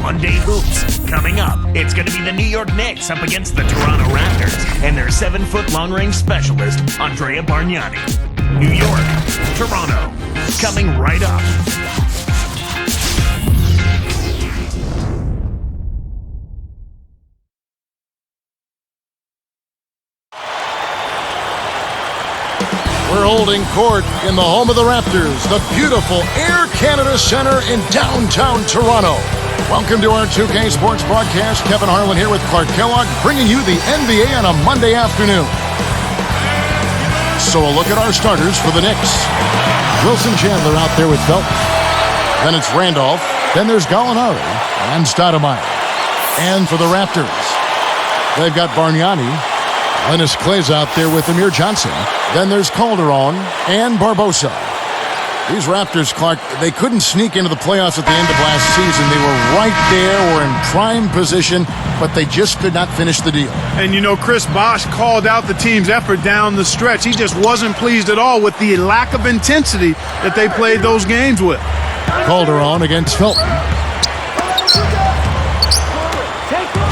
Monday Hoops. Coming up, it's going to be the New York Knicks up against the Toronto Raptors and their 7-foot long-range specialist, Andrea Bargnani. New York, Toronto, coming right up. We're holding court in the home of the Raptors, the beautiful Air Canada Centre in downtown Toronto. Welcome to our 2K Sports broadcast. Kevin Harlan here with Clark Kellogg, bringing you the NBA on a Monday afternoon. So a look at our starters for the Knicks. Wilson Chandler out there with Felton. Then it's Randolph. Then there's Gallinari and Stoudemire. And for the Raptors, they've got Bargnani. Linus Clay's out there with Amir Johnson. Then there's Calderon and Barbosa. These Raptors, Clark, they couldn't sneak into the playoffs at the end of last season. They were right there, were in prime position, but they just could not finish the deal. And you know, Chris Bosh called out the team's effort down the stretch. He just wasn't pleased at all with the lack of intensity that they played those games with. Calderon against Felton.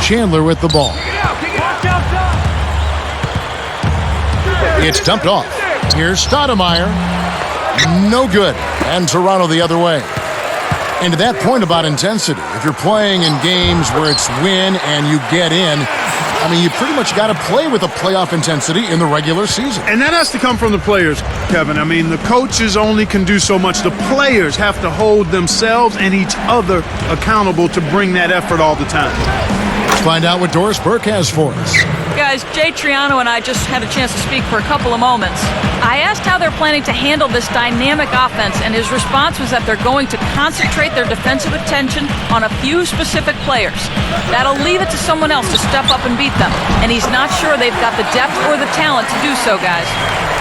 Chandler with the ball. It's dumped off. Here's Stoudemire. No good. And Toronto the other way. And to that point about intensity, if you're playing in games where it's win and you get in, I mean, you pretty much got to play with a playoff intensity in the regular season. And that has to come from the players, Kevin. I mean, the coaches only can do so much. The players have to hold themselves and each other accountable to bring that effort all the time. Let's find out what Doris Burke has for us. Guys, Jay Triano and I just had a chance to speak for a couple of moments. I asked how they're planning to handle this dynamic offense, and his response was that they're going to concentrate their defensive attention on a few specific players. That'll leave it to someone else to step up and beat them, and he's not sure they've got the depth or the talent to do so, guys.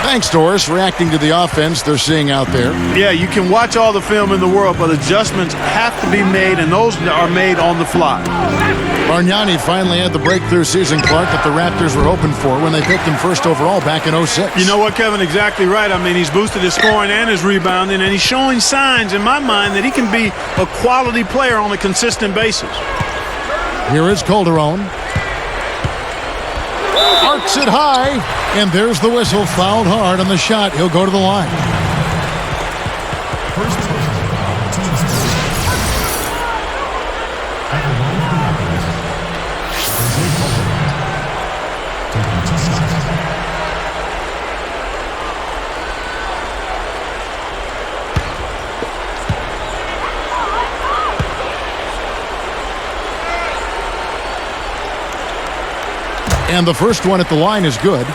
Thanks, Doris, reacting to the offense they're seeing out there. Yeah, you can watch all the film in the world, but adjustments have to be made, and those are made on the fly. Bargnani finally had the breakthrough season, Clark, that the Raptors were hoping for when they picked him first overall back in 06. You know what, Kevin? Exactly right. I mean, he's boosted his scoring and his rebounding, and he's showing signs, in my mind, that he can be a quality player on a consistent basis. Here is Calderon. Arcs it high, and there's the whistle. Fouled hard on the shot. He'll go to the line. And the first one at the line is good.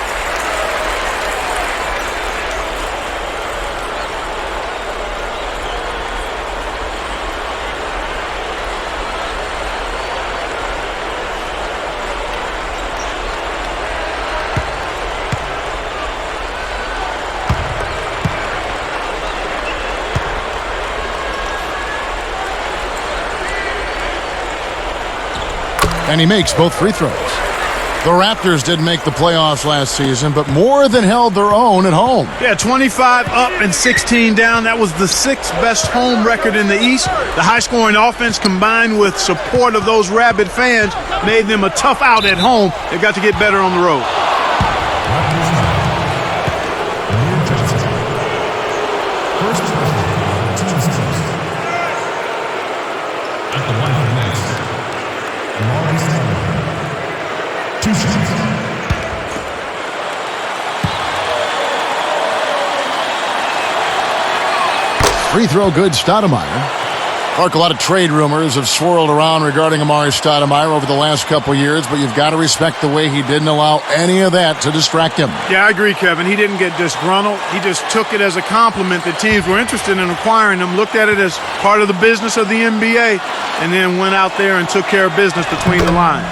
And he makes both free throws. The Raptors didn't make the playoffs last season, but more than held their own at home. Yeah, 25 up and 16 down. That was the 6th best home record in the East. The high-scoring offense combined with support of those rabid fans made them a tough out at home. They've got to get better on the road. Free throw good, Stoudemire. Clark, a lot of trade rumors have swirled around regarding Amari Stoudemire over the last couple years, but you've got to respect the way he didn't allow any of that to distract him. Yeah, I agree, Kevin. He didn't get disgruntled. He just took it as a compliment that teams were interested in acquiring him, looked at it as part of the business of the NBA, and then went out there and took care of business between the lines.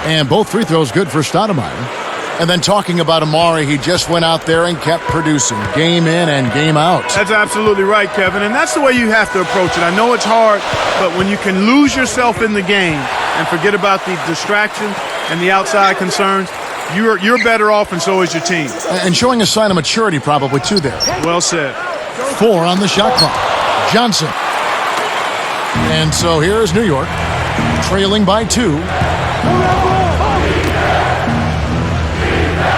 And both free throws good for Stoudemire. And then talking about Amari, he just went out there and kept producing game in and game out. That's absolutely right, Kevin, and that's the way you have to approach it. I know it's hard, but when you can lose yourself in the game and forget about the distraction and the outside concerns, you're better off, and so is your team. And showing a sign of maturity probably, too, there. Well said. 4 on the shot clock. Johnson. And so here is New York. trailing by 2.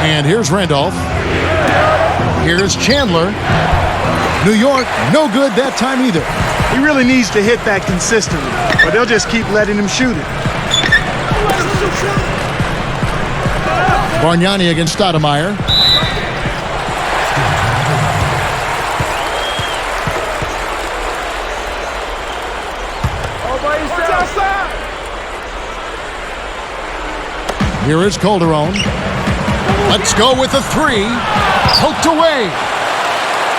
And here's Randolph. Here's Chandler. New York, no good that time either. He really needs to hit that consistently, but they'll just keep letting him shoot it. Bargnani against Stoudemire. Here is Calderon. Let's go with the 3. Poked away.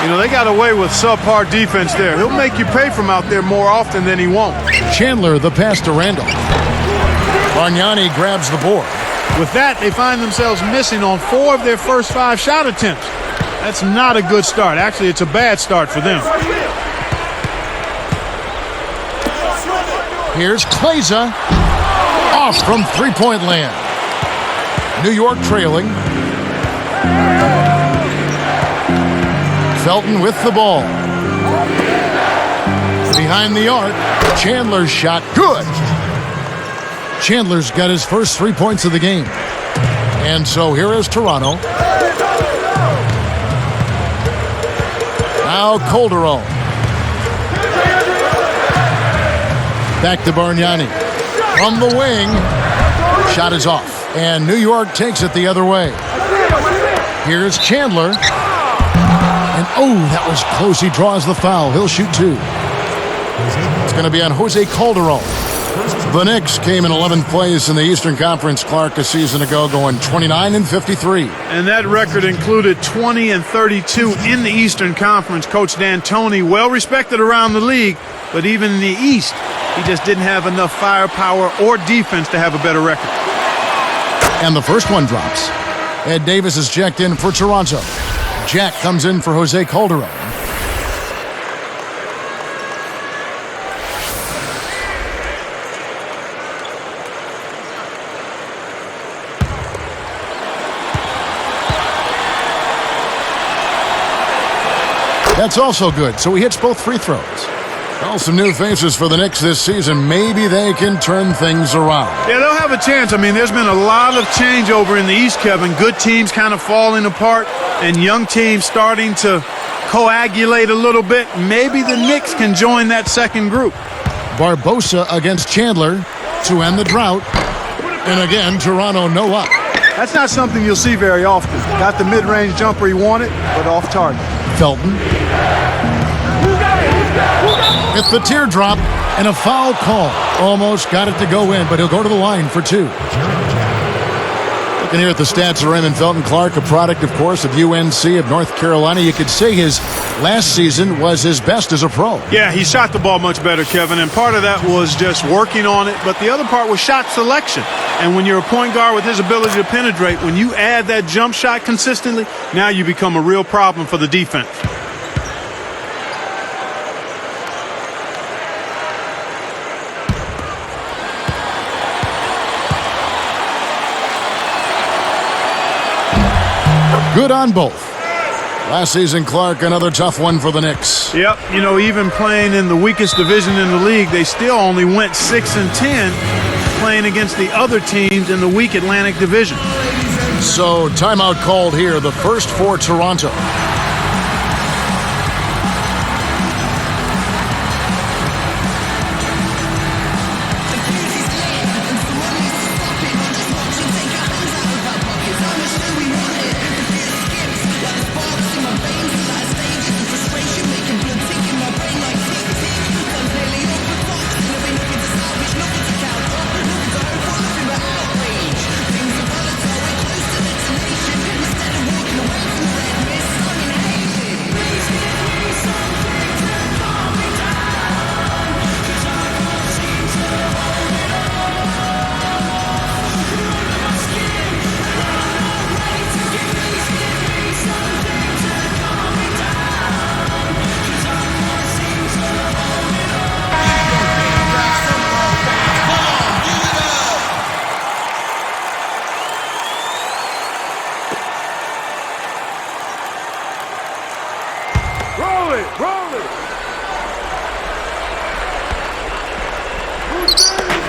You know, they got away with subpar defense there. He'll make you pay from out there more often than he won't. Chandler, the pass to Randolph. Bargnani grabs the board. With that, they find themselves missing on 4 of their first 5 shot attempts. That's not a good start. Actually, it's a bad start for them. Here's Kleza. Off from three-point land. New York trailing. Felton with the ball. Behind the arc. Chandler's shot. Good. Chandler's got his first 3 points of the game. And so here is Toronto. Now Calderon. Back to Bargnani. From the wing. Shot is off. And New York takes it the other way. Here's Chandler. And oh, that was close. He draws the foul. He'll shoot 2. It's going to be on Jose Calderon. The Knicks came in 11th place in the Eastern Conference, Clark, a season ago, going 29-53. And that record included 20-32 in the Eastern Conference. Coach D'Antoni, well respected around the league, but even in the East, he just didn't have enough firepower or defense to have a better record. And the first one drops. Ed Davis is checked in for Toronto. Jack comes in for Jose Calderon. That's also good, so he hits both free throws. Well, some new faces for the Knicks this season. Maybe they can turn things around. Yeah, they'll have a chance. I mean, there's been a lot of changeover in the East, Kevin. Good teams kind of falling apart and young teams starting to coagulate a little bit. Maybe the Knicks can join that second group. Barbosa against Chandler to end the drought. And again, Toronto no up. That's not something you'll see very often. Got the mid-range jumper he wanted, but off target. Felton. It's the teardrop and a foul call. Almost got it to go in, but he'll go to the line for 2. Looking here at the stats of Raymond Felton Clark, a product, of course, of UNC of North Carolina. You could say his last season was his best as a pro. Yeah, he shot the ball much better, Kevin, and part of that was just working on it, but the other part was shot selection. And when you're a point guard with his ability to penetrate, when you add that jump shot consistently, now you become a real problem for the defense. Good on both. Last season, Clark, another tough one for the Knicks. Yep, you know, even playing in the weakest division in the league, they still only went 6-10 playing against the other teams in the weak Atlantic Division. So, timeout called here, the first for Toronto.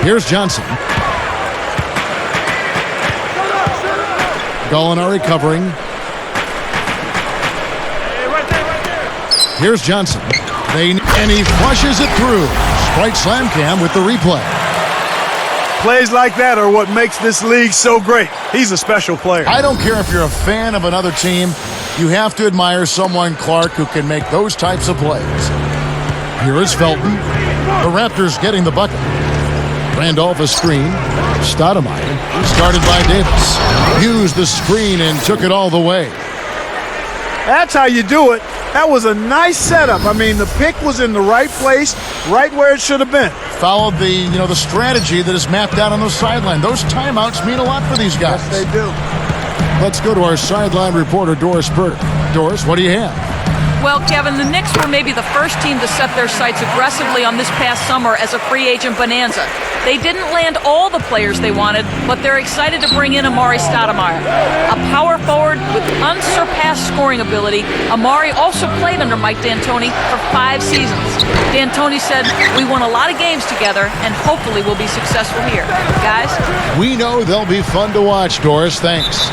Here's Johnson. Gallinari covering. Here's Johnson. And he flushes it through. Sprite slam cam with the replay. Plays like that are what makes this league so great. He's a special player. I don't care if you're a fan of another team. You have to admire someone, Clark, who can make those types of plays. Here is Felton. The Raptors getting the bucket. Randolph a screen. Stoudemire started by Davis. Used the screen and took it all the way. That's how you do it. That was a nice setup. I mean, the pick was in the right place, right where it should have been. Followed the strategy that is mapped out on the sideline. Those timeouts mean a lot for these guys. Yes, they do. Let's go to our sideline reporter, Doris Burke. Doris, what do you have? Well, Kevin, the Knicks were maybe the first team to set their sights aggressively on this past summer as a free agent bonanza. They didn't land all the players they wanted, but they're excited to bring in Amari Stoudemire. A power forward with unsurpassed scoring ability, Amari also played under Mike D'Antoni for 5 seasons. D'Antoni said, "We won a lot of games together, and hopefully we'll be successful here." Guys? We know they'll be fun to watch, Doris. Thanks.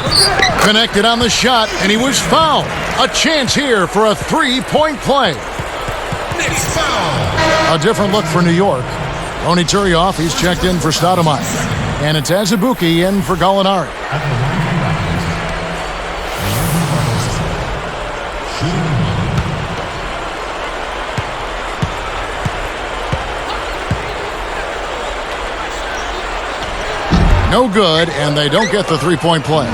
Connected on the shot, and he was fouled. A chance here for a three-point play. A different look for New York. Tony Turioff, he's checked in for Stoudemire. And it's Azubuike in for Gallinari. No good, and they don't get the three-point play.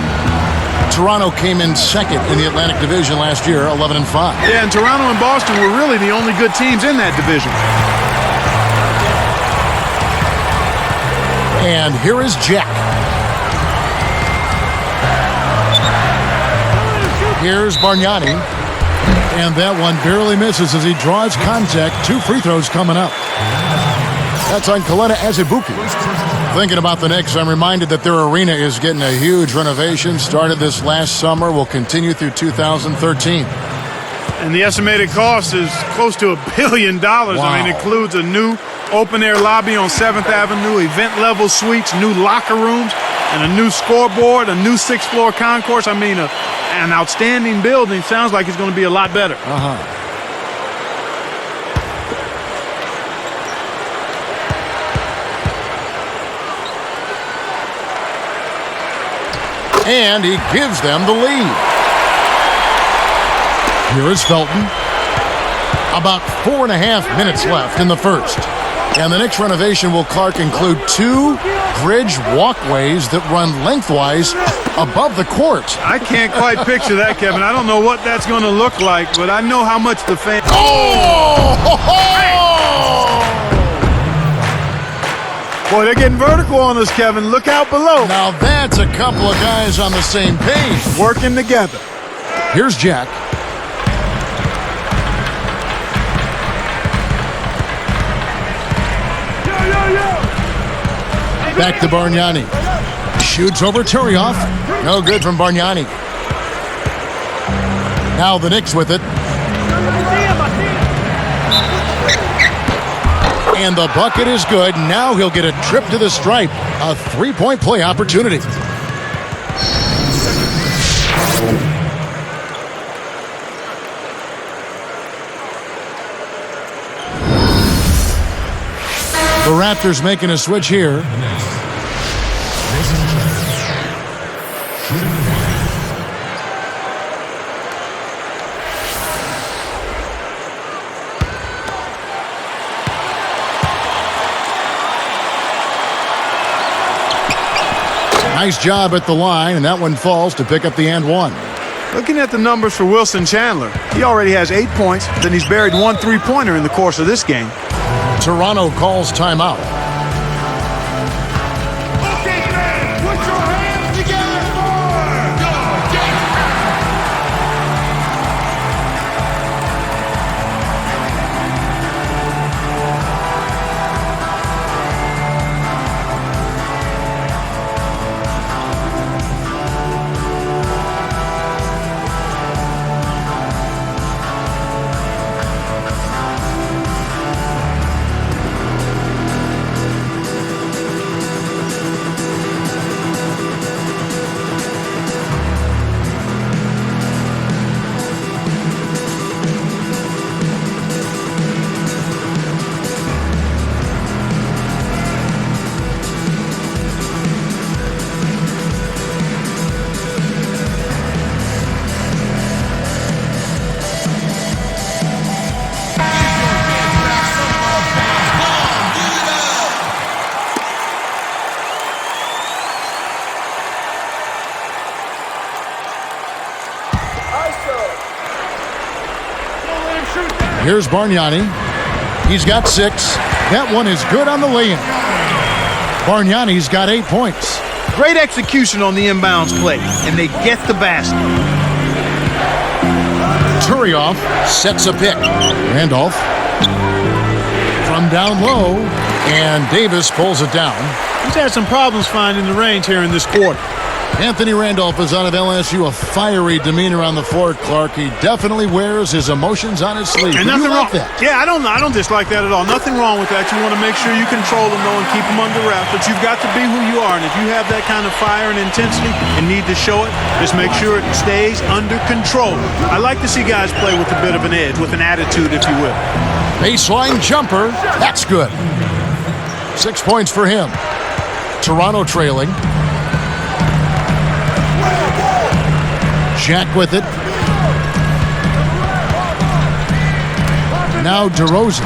Toronto came in second in the Atlantic Division last year, 11-5. Yeah, and Toronto and Boston were really the only good teams in that division. And here is Jack. Here's Bargnani. And that one barely misses as he draws contact. 2 free throws coming up. That's on Kalena Azubuike. Thinking about the Knicks, I'm reminded that their arena is getting a huge renovation. Started this last summer, will continue through 2013. And the estimated cost is close to $1 billion. Wow. I mean, it includes a new open-air lobby on 7th Avenue, event-level suites, new locker rooms, and a new scoreboard, a new 6th-floor concourse. I mean, an outstanding building. Sounds like it's going to be a lot better. And he gives them the lead. Here is Felton. About 4.5 minutes left in the first. And the Knicks renovation will, Clark, include 2 bridge walkways that run lengthwise above the court. I can't quite picture that, Kevin. I don't know what that's going to look like, but I know how much the fans... Boy, they're getting vertical on us, Kevin. Look out below. Now that's a couple of guys on the same page. Working together. Here's Jack. Back to Bargnani. Shoots over Turioff. No good from Bargnani. Now the Knicks with it. And the bucket is good. Now he'll get a trip to the stripe. A three-point play opportunity. The Raptors making a switch here. Nice job at the line, and that one falls to pick up the and one. Looking at the numbers for Wilson Chandler, he already has 8 points, then he's buried 1 3-pointer in the course of this game. Toronto calls timeout. Okay, man, put your hands together for go Here's Bargnani. He's got 6. That one is good on the lay-in. Bargnani's got 8 points. Great execution on the inbounds play, and they get the basket. Turioff sets a pick. Randolph from down low, and Davis pulls it down. He's had some problems finding the range here in this quarter. Anthony Randolph is out of LSU, a fiery demeanor on the floor, Clark. He definitely wears his emotions on his sleeve. And nothing wrong with that. Yeah, I don't dislike that at all. Nothing wrong with that. You want to make sure you control them, though, and keep them under wraps. But you've got to be who you are. And if you have that kind of fire and intensity and need to show it, just make sure it stays under control. I like to see guys play with a bit of an edge, with an attitude, if you will. Baseline jumper. That's good. 6 points for him. Toronto trailing. Jack with it. Now DeRozan.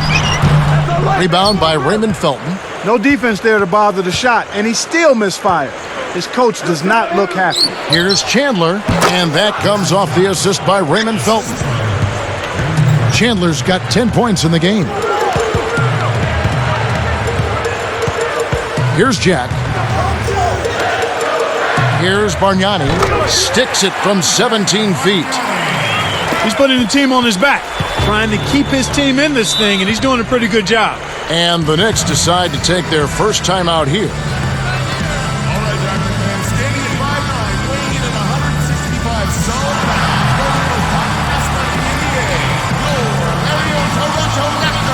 Rebound by Raymond Felton. No defense there to bother the shot, and he still misfired. His coach does not look happy. Here's Chandler, and that comes off the assist by Raymond Felton. Chandler's got 10 points in the game. Here's Jack. Here's Bargnani. Sticks it from 17 feet. He's putting the team on his back, trying to keep his team in this thing, and he's doing a pretty good job. And the Knicks decide to take their first time out here. All right, Raptor fans, standing at 5'9", weighing in at 165, solid pounds, going to the top prospect in the NBA, your Ariel Toronto Raptor.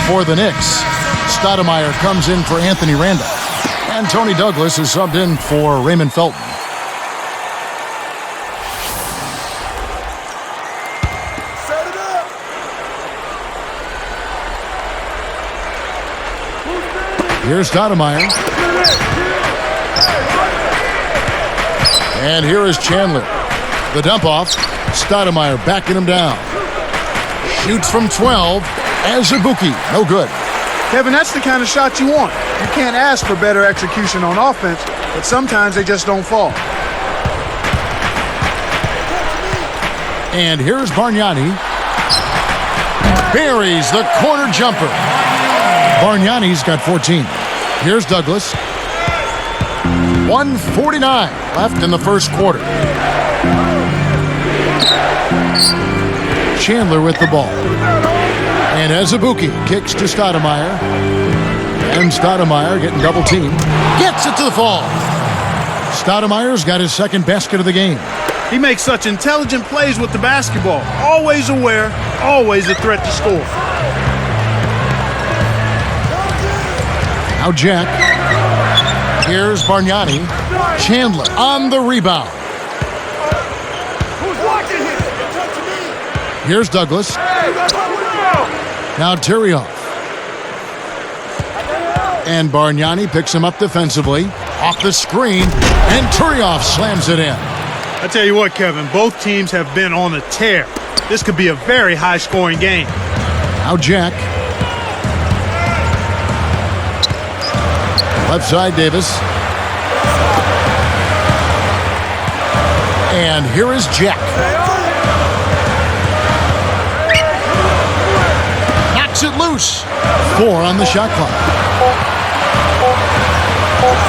For the Knicks, Stoudemire comes in for Anthony Randolph. And Tony Douglas is subbed in for Raymond Felton. Set it up. Here's Stoudemire. And here is Chandler. The dump off. Stoudemire backing him down. Shoots from 12. Azubuike, no good. Kevin, that's the kind of shot you want. You can't ask for better execution on offense, but sometimes they just don't fall. And here's Bargnani. Buries the corner jumper. Bargnani's got 14. Here's Douglas. 1:49 left in the first quarter. Chandler with the ball. And Azubuike kicks to Stoudemire. And Stoudemire getting double teamed. Gets it to the fall. Stoudemire's got his second basket of the game. He makes such intelligent plays with the basketball. Always aware, always a threat to score. Now Jack. Here's Bargnani. Chandler on the rebound. Who's watching here? Here's Douglas. Now Turioff. And Bargnani picks him up defensively. Off the screen. And Turioff slams it in. I tell you what, Kevin, both teams have been on a tear. This could be a very high-scoring game. Now Jack. Left side, Davis. And here is Jack. Knocks it loose. 4 on the shot clock.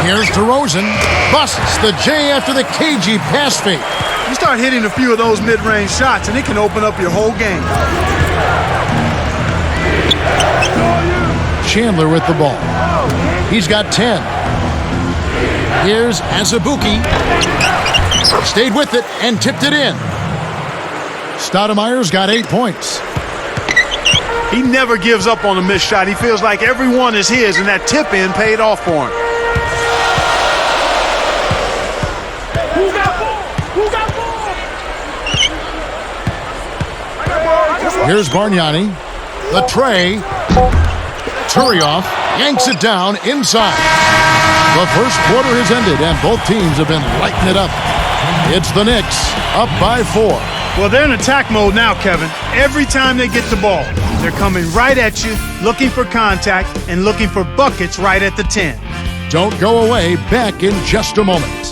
Here's DeRozan. Busts the J after the cagey pass fake. You start hitting a few of those mid-range shots, and it can open up your whole game. Chandler with the ball. He's got 10. Here's Azubuike. Stayed with it and tipped it in. Stoudemire's got 8 points. He never gives up on a missed shot. He feels like every one is his, and that tip-in paid off for him. Here's Bargnani. The tray. Turioff yanks it down inside. The first quarter has ended, and both teams have been lighting it up. It's the Knicks, up by 4. Well, they're in attack mode now, Kevin. Every time they get the ball, they're coming right at you, looking for contact, and looking for buckets right at the 10. Don't go away. Back in just a moment.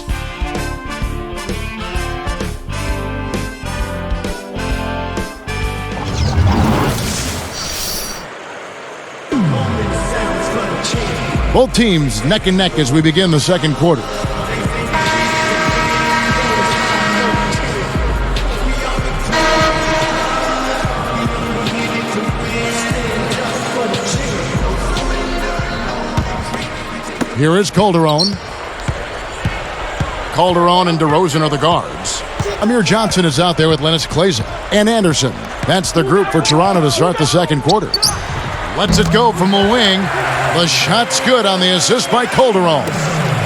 Both teams neck and neck as we begin the second quarter. Here is Calderon. Calderon and DeRozan are the guards. Amir Johnson is out there with Lennox Clazen and Anderson. That's the group for Toronto to start the second quarter. Lets it go from the wing. The shot's good on the assist by Calderon.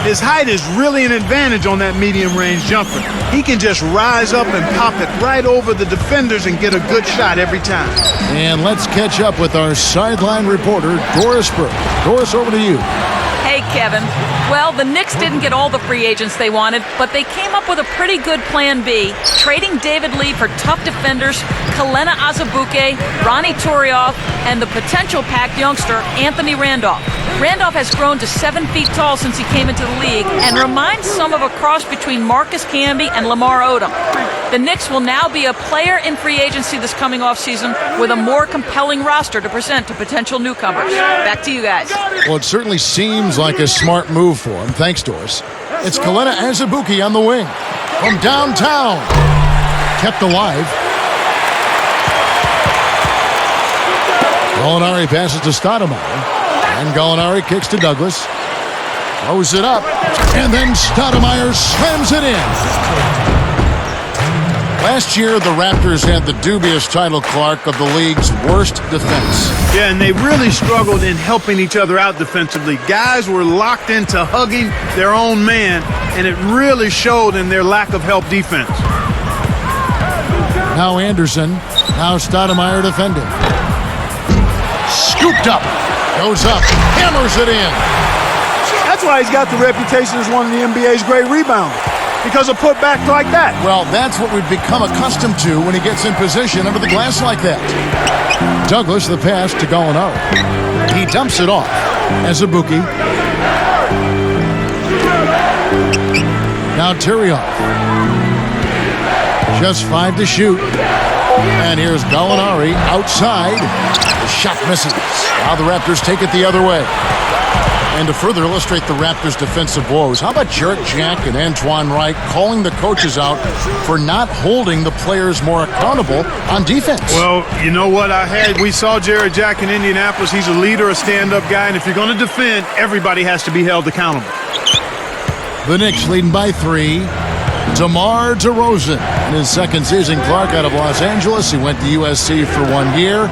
His height is really an advantage on that medium-range jumper. He can just rise up and pop it right over the defenders and get a good shot every time. And let's catch up with our sideline reporter, Doris Burke. Doris, over to you. Hey, Kevin. Well, the Knicks didn't get all the free agents they wanted, but they came up with a pretty good plan B, trading David Lee for tough defenders, Kelena Azubuike, Ronnie Turioff, and the potential packed youngster, Anthony Randolph. Randolph has grown to 7 feet tall since he came into the league and reminds some of a cross between Marcus Camby and Lamar Odom. The Knicks will now be a player in free agency this coming offseason with a more compelling roster to present to potential newcomers. Back to you guys. Well, it certainly seems like a smart move for him. Thanks, Doris. It's Kelena Azubuike on the wing. From downtown. Kept alive. Gallinari passes to Stoudemire. And Gallinari kicks to Douglas. Throws it up. And then Stoudemire slams it in. Last year, the Raptors had the dubious title, Clark, of the league's worst defense. Yeah, and they really struggled in helping each other out defensively. Guys were locked into hugging their own man, and it really showed in their lack of help defense. Now Anderson. Now Stoudemire defending. Scooped up. Goes up. Hammers it in. That's why he's got the reputation as one of the NBA's great rebounders. Because of putbacks like that. Well, that's what we've become accustomed to when he gets in position under the glass like that. Douglas, the pass to Gallinari. He dumps it off. Azubuike. Now Turioff. Just 5 to shoot. And here's Gallinari outside. The shot misses. Now the Raptors take it the other way. And to further illustrate the Raptors' defensive woes, how about Jarrett Jack and Antoine Wright calling the coaches out for not holding the players more accountable on defense? Well, you know what? We saw Jarrett Jack in Indianapolis. He's a leader, a stand-up guy, and if you're going to defend, everybody has to be held accountable. The Knicks leading by 3. DeMar DeRozan in his second season, Clark, out of Los Angeles. He went to USC for 1 year,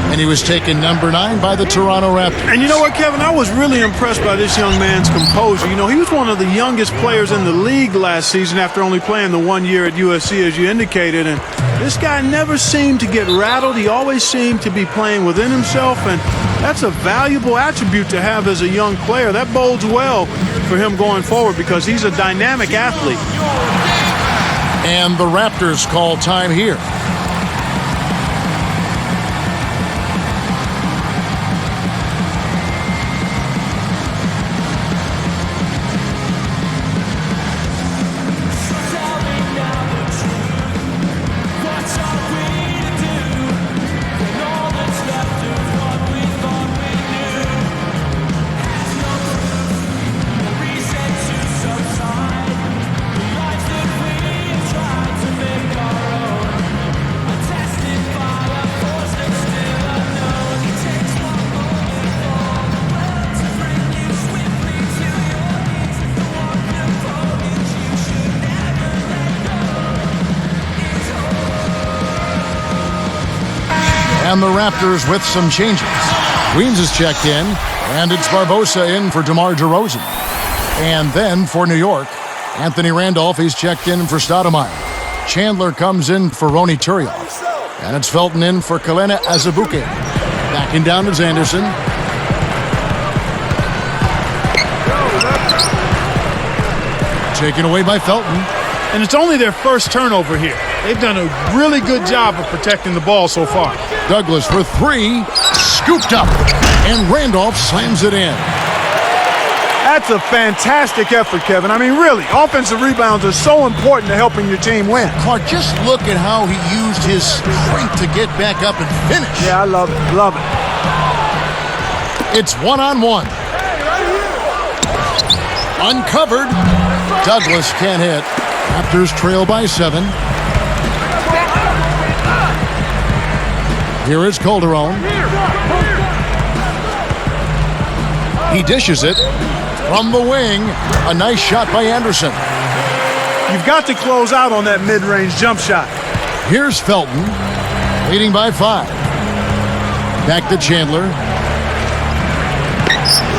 and he was taken number 9 by the Toronto Raptors. And you know what, Kevin? I was really impressed by this young man's composure. You know, he was one of the youngest players in the league last season after only playing the 1 year at USC, as you indicated. And this guy never seemed to get rattled. He always seemed to be playing within himself, and that's a valuable attribute to have as a young player. That bodes well for him going forward because he's a dynamic athlete. And the Raptors call time here. And the Raptors with some changes. Weems is checked in, and it's Barbosa in for DeMar DeRozan. And then for New York, Anthony Randolph, he's checked in for Stoudemire. Chandler comes in for Ronny Turiaf. And it's Felton in for Kalena Azubuike. Backing down is Anderson. Taken away by Felton. And it's only their first turnover here. They've done a really good job of protecting the ball so far. Douglas for three. Scooped up. And Randolph slams it in. That's a fantastic effort, Kevin. I mean, really, offensive rebounds are so important to helping your team win. Clark, just look at how he used his strength to get back up and finish. Yeah, I love it. Love it. It's one-on-one. Uncovered. Douglas can't hit. Raptors trail by 7. Here is Calderon. He dishes it from the wing. A nice shot by Anderson. You've got to close out on that mid-range jump shot. Here's Felton, leading by 5. Back to Chandler.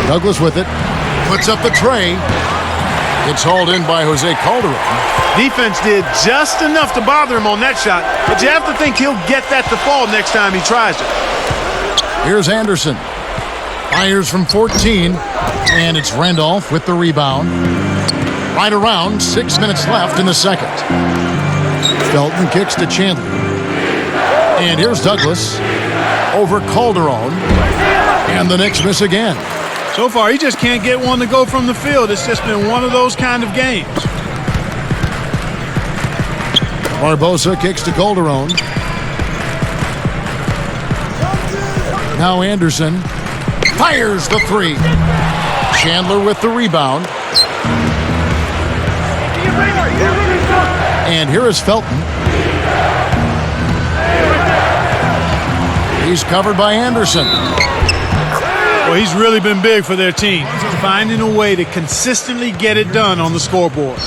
Douglas with it. Puts up the tray. It's hauled in by Jose Calderon. Defense did just enough to bother him on that shot, but you have to think he'll get that to fall next time he tries it. Here's Anderson. Fires from 14, and it's Randolph with the rebound. Right around 6 minutes left in the second. Felton kicks to Chandler. And here's Douglas over Calderon. And the Knicks miss again. So far, he just can't get one to go from the field. It's just been one of those kind of games. Barbosa kicks to Calderon. Now Anderson fires the 3. Chandler with the rebound. And here is Felton. He's covered by Anderson. Well, he's really been big for their team, finding a way to consistently get it done on the scoreboard.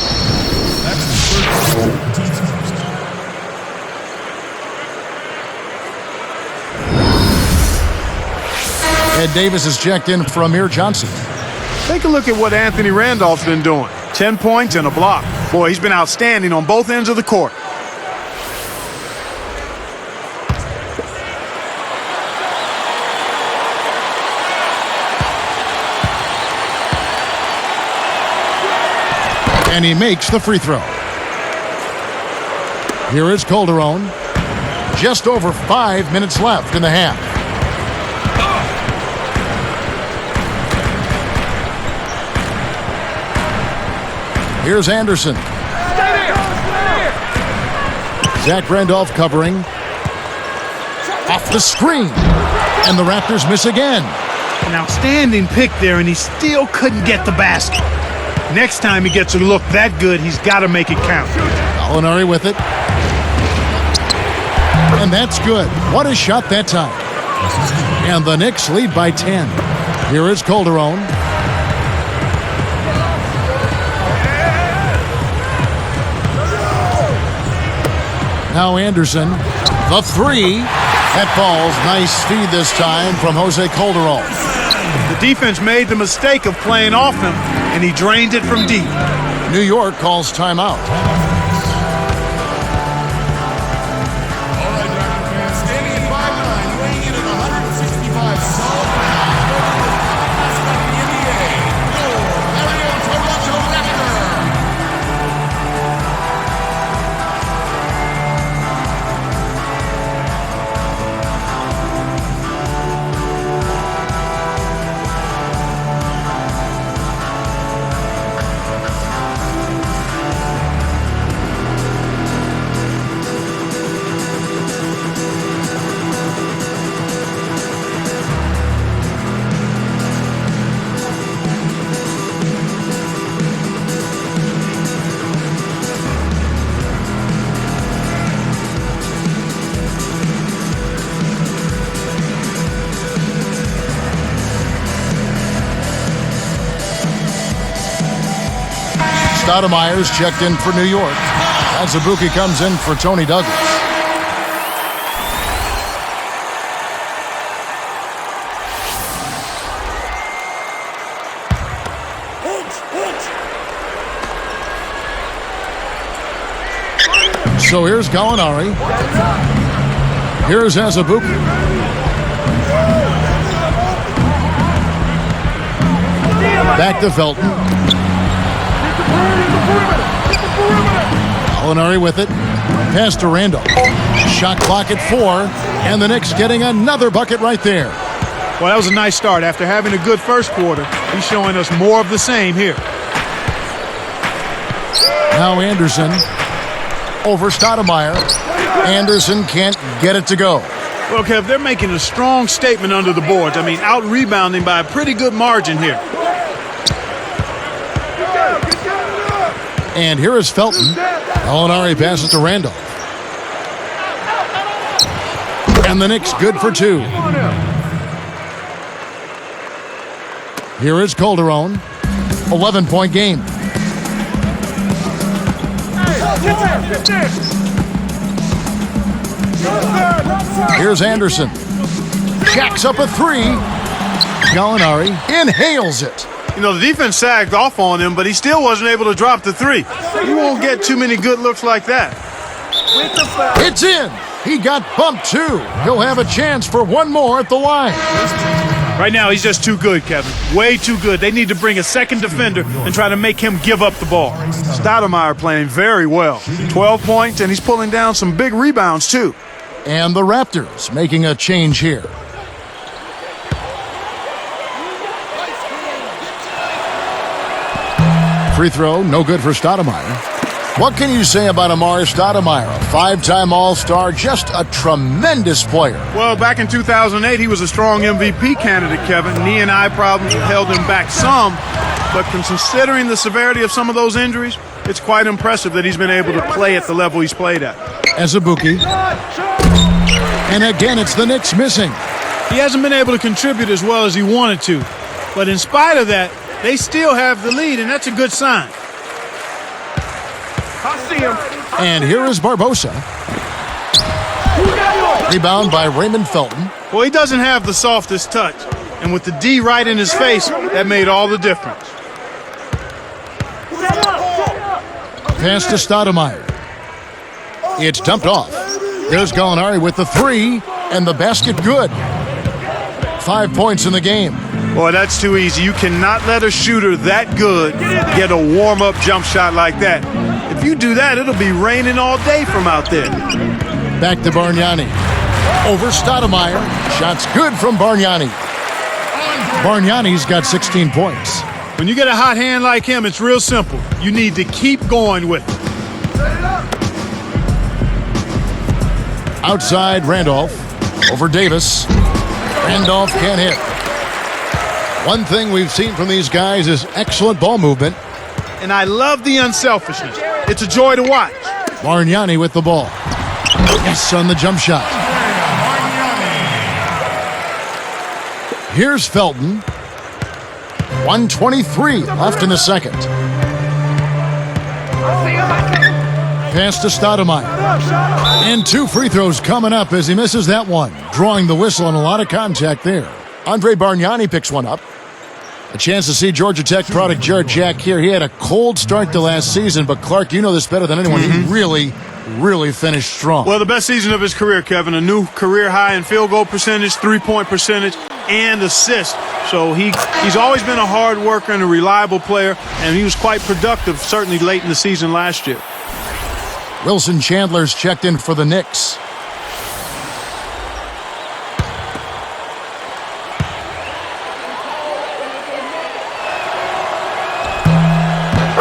Ed Davis is checked in for Amir Johnson. Take a look at what Anthony Randolph's been doing. 10 points and a block. Boy, he's been outstanding on both ends of the court. And he makes the free throw. Here is Calderon. Just over 5 minutes left in the half. Here's Anderson. Zach Randolph covering. Off the screen. And the Raptors miss again. An outstanding pick there, and he still couldn't get the basket. Next time he gets a look that good, he's got to make it count. Gallinari with it. And that's good. What a shot that time. And the Knicks lead by 10. Here is Calderon. Now Anderson. The 3. That falls. Nice feed this time from Jose Calderon. The defense made the mistake of playing off him, and he drained it from deep. New York calls timeout. All right, Raptor fans, standing at 5'9", weighing in at 165, solid pounds, mascot of the NBA, your Mario Toronto Raptor. Stoudemire's checked in for New York. Azubuike comes in for Tony Douglas. So here's Gallinari. Here's Azubuike. Back to Felton. Gallinari with it. Pass to Randolph. Shot clock at 4. And the Knicks getting another bucket right there. Well, that was a nice start. After having a good first quarter, he's showing us more of the same here. Now Anderson over Stoudemire. Anderson can't get it to go. Well, Kev, they're making a strong statement under the boards. I mean, out-rebounding by a pretty good margin here. And here is Felton. Gallinari passes to Randolph. And the Knicks good for 2. Here is Calderon. 11-point game. Here's Anderson. Jacks up a 3. Gallinari inhales it. You know, the defense sagged off on him, but he still wasn't able to drop the 3. You won't get too many good looks like that. It's in. He got bumped too. He'll have a chance for one more at the line. Right now, he's just too good, Kevin. Way too good. They need to bring a second defender and try to make him give up the ball. Stoudemire playing very well. 12 points, and he's pulling down some big rebounds, too. And the Raptors making a change here. Free throw, no good for Stoudemire. What can you say about Amar'e Stoudemire? A 5-time All-Star, just a tremendous player. Well, back in 2008, he was a strong MVP candidate, Kevin. Knee and eye problems have held him back some, but considering the severity of some of those injuries, it's quite impressive that he's been able to play at the level he's played at. Azubuike. And again, it's the Knicks missing. He hasn't been able to contribute as well as he wanted to, but in spite of that, they still have the lead, and that's a good sign. And here is Barbosa. Rebound by Raymond Felton. Well, he doesn't have the softest touch, and with the D right in his face, that made all the difference. Pass to Stoudemire. It's dumped off. There's Gallinari with the 3, and the basket good. 5 points in the game. Boy, that's too easy. You cannot let a shooter that good get a warm-up jump shot like that. If you do that, it'll be raining all day from out there. Back to Bargnani. Over Stoudemire. Shots good from Bargnani. Bargnani's got 16 points. When you get a hot hand like him, it's real simple. You need to keep going with it. Outside, Randolph. Over Davis. Randolph can't hit. One thing we've seen from these guys is excellent ball movement. And I love the unselfishness. It's a joy to watch. Bargnani with the ball. Yes, on the jump shot. Here's Felton. 1:23 left in the second. Pass to Stoudemire. And 2 free throws coming up as he misses that one. Drawing the whistle and a lot of contact there. Andre Bargnani picks one up. A chance to see Georgia Tech product Jared Jack here. He had a cold start to last season, but Clark, you know this better than anyone. He really finished strong. Well, the best season of his career, Kevin. A new career high in field goal percentage, 3-point percentage, and assists. So he's always been a hard worker and a reliable player, and he was quite productive, certainly late in the season last year. Wilson Chandler's checked in for the Knicks.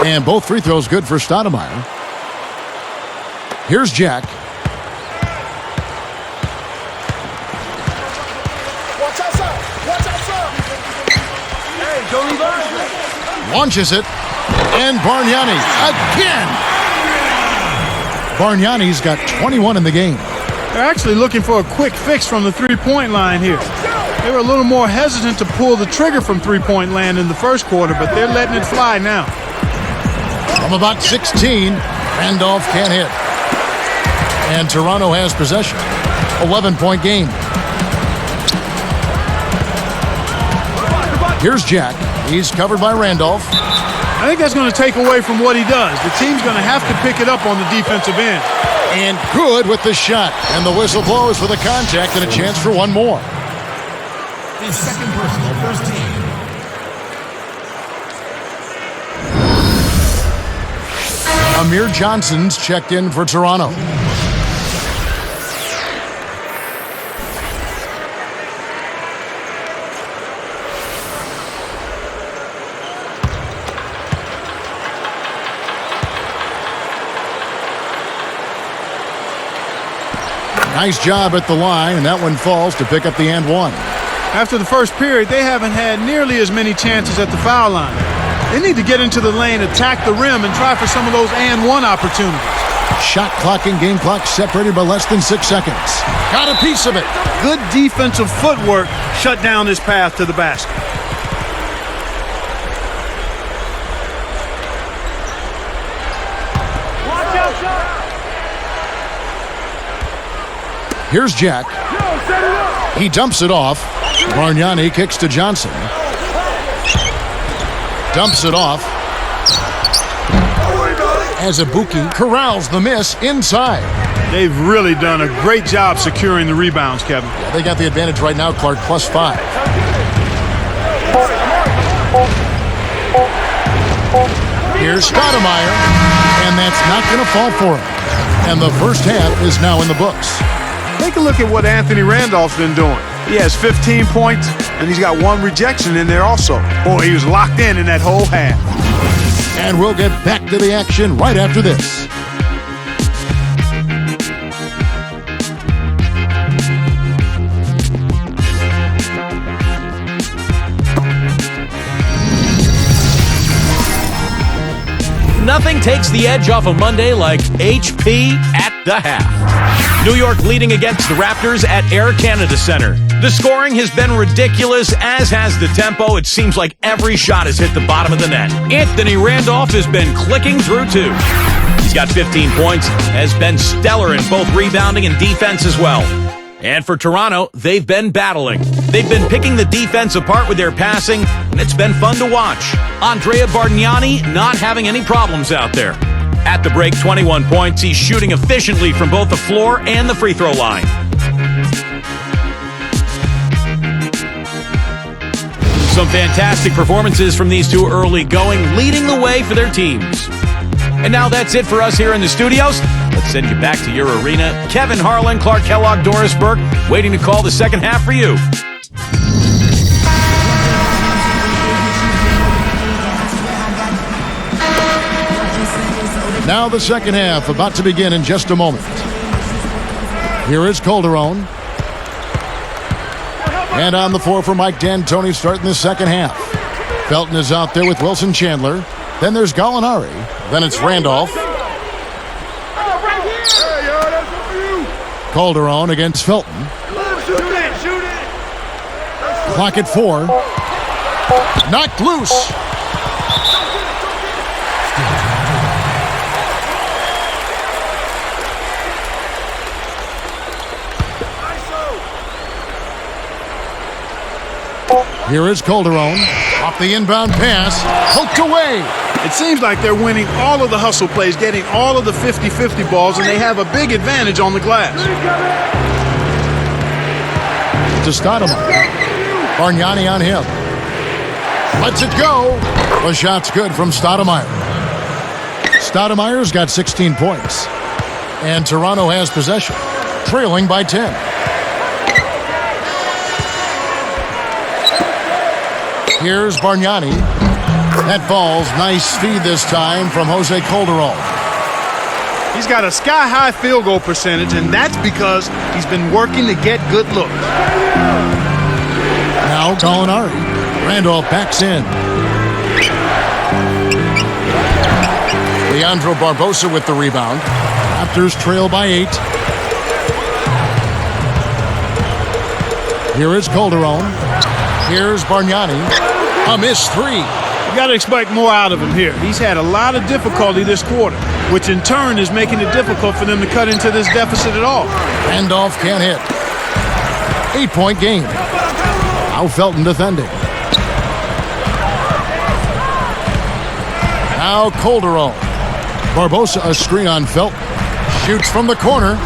And both free throws good for Stoudemire. Here's Jack. Launches it. And Bargnani again. Bargnani's got 21 in the game. They're actually looking for a quick fix from the three-point line here. They were a little more hesitant to pull the trigger from three-point land in the first quarter, but they're letting it fly now. From about 16, Randolph can't hit. And Toronto has possession. 11-point game. Here's Jack. He's covered by Randolph. I think that's going to take away from what he does. The team's going to have to pick it up on the defensive end. And good with the shot. And the whistle blows for the contact and a chance for one more. His second personal, first team. Amir Johnson's checked in for Toronto. Nice job at the line, and that one falls to pick up the and one. After the first period, they haven't had nearly as many chances at the foul line. They need to get into the lane, attack the rim, and try for some of those and one opportunities. Shot clock and game clock separated by less than 6 seconds. Got a piece of it. Good defensive footwork shut down his path to the basket. Here's Jack. He dumps it off. Bargnani kicks to Johnson. Dumps it off. As Ibuki corrals the miss inside. They've really done a great job securing the rebounds, Kevin. Yeah, they got the advantage right now, Clark, +5. Here's Stoudemire, and that's not going to fall for him. And the first half is now in the books. Take a look at what Anthony Randolph's been doing. He has 15 points, and he's got one rejection in there also. Boy, he was locked in that whole half. And we'll get back to the action right after this. Nothing takes the edge off a Monday like HP at the half. New York leading against the Raptors at Air Canada Center. The scoring has been ridiculous, as has the tempo. It seems like every shot has hit the bottom of the net. Anthony Randolph has been clicking through too. He's got 15 points, has been stellar in both rebounding and defense as well. And for Toronto, they've been battling. They've been picking the defense apart with their passing, and it's been fun to watch. Andrea Bargnani not having any problems out there. At the break, 21 points. He's shooting efficiently from both the floor and the free throw line. Some fantastic performances from these two early going, leading the way for their teams. And now that's it for us here in the studios. Let's send you back to your arena. Kevin Harlan, Clark Kellogg, Doris Burke, waiting to call the second half for you. Now the second half about to begin in just a moment. Here is Calderon. And on the floor for Mike D'Antoni starting the second half. Felton is out there with Wilson Chandler. Then there's Gallinari. Then it's Randolph. Calderon against Felton. Clock at 4. Knocked loose. Here is Calderon. Off the inbound pass. Hooked away. It seems like they're winning all of the hustle plays, getting all of the 50-50 balls, and they have a big advantage on the glass. To Stoudemire. Bargnani on him. Lets it go. The shot's good from Stoudemire. Stoudemire's got 16 points. And Toronto has possession, trailing by 10. Here's Bargnani. That falls. Nice feed this time from Jose Calderon. He's got a sky-high field goal percentage, and that's because he's been working to get good looks. Now Gallinari. Randolph backs in. Leandro Barbosa with the rebound. Raptors trail by 8. Here is Calderon. Here's Bargnani. A missed 3. You got to expect more out of him here. He's had a lot of difficulty this quarter, which in turn is making it difficult for them to cut into this deficit at all. Randolph can't hit. 8-point game. Now Felton defending. Now Calderon. Barbosa a screen on Felton. Shoots from the corner.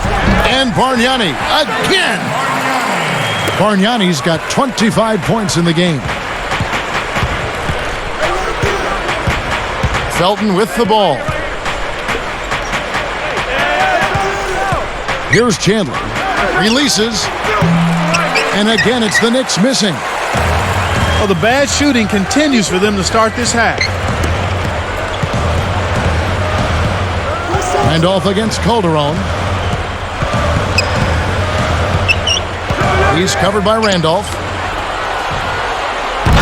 And Bargnani again. Bargnani's got 25 points in the game. Felton with the ball. Here's Chandler. Releases. And again, it's the Knicks missing. Well, the bad shooting continues for them to start this half. Randolph against Calderon. He's covered by Randolph.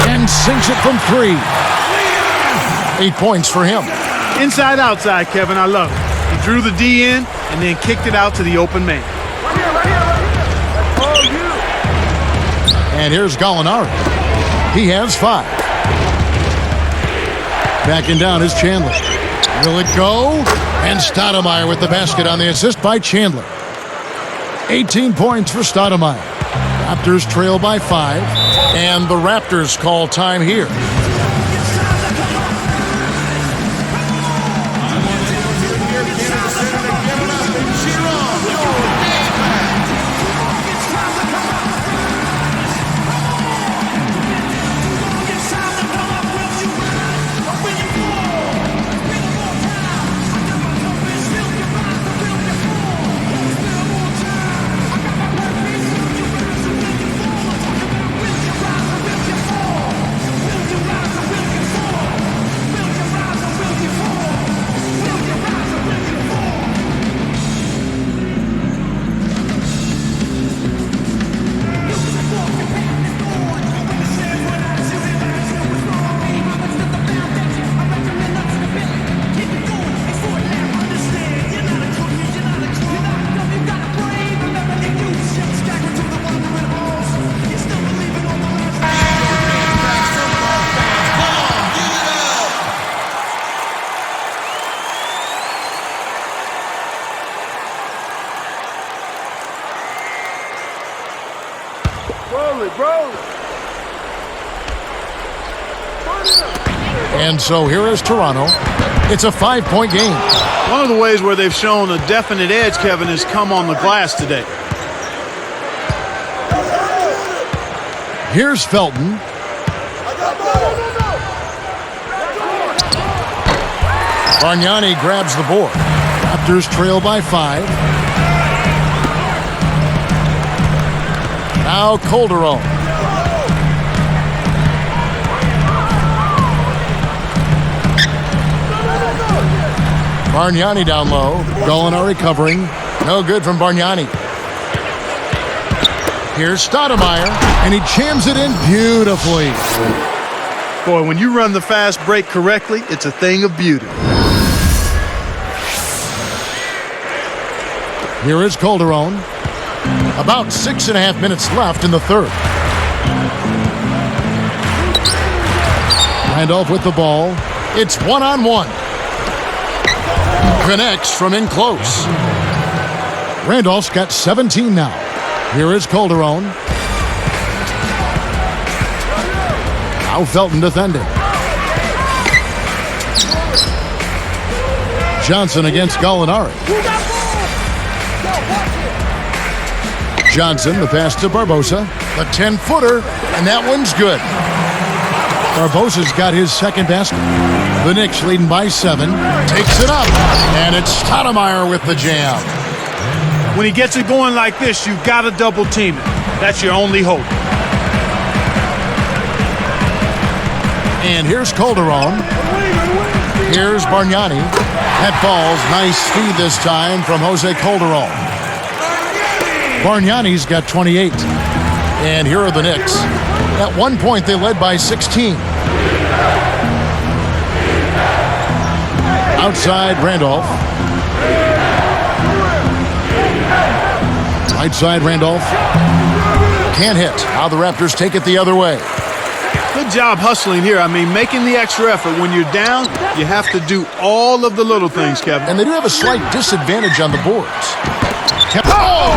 And sinks it from 3. 8 points for him. Inside, outside, Kevin. I love it. He drew the D in and then kicked it out to the open man. And here's Gallinari. He has 5. Backing down is Chandler. Will it go? And Stoudemire with the basket on the assist by Chandler. 18 points for Stoudemire. Raptors trail by 5. And the Raptors call time here. And so here is Toronto. It's a 5-point game. One of the ways where they've shown a definite edge, Kevin, has come on the glass today. Here's Felton. Bargnani grabs the board. Raptors trail by 5. Now Calderon. Bargnani down low. Gallinari covering. No good from Bargnani. Here's Stoudemire, and he jams it in beautifully. Boy, when you run the fast break correctly, it's a thing of beauty. Here is Calderon. About 6.5 minutes left in the third. Randolph with the ball. It's 1-on-1. Connects from in close. Randolph's got 17 now. Here is Calderon. Now Felton defending. Johnson against Gallinari. Johnson, the pass to Barbosa. The 10-footer, and that one's good. Barbosa's got his second basket. The Knicks leading by 7. Takes it up, and it's Stoudemire with the jam. When he gets it going like this, you've got to double team it. That's your only hope. And here's Calderon. Here's Bargnani. That falls. Nice speed this time from Jose Calderon. Bargnani's got 28. And here are the Knicks. At one point, they led by 16. Outside, Randolph. Right side, Randolph. Can't hit. Now the Raptors take it the other way. Good job hustling here. I mean, making the extra effort. When you're down, you have to do all of the little things, Kevin. And they do have a slight disadvantage on the boards. Oh!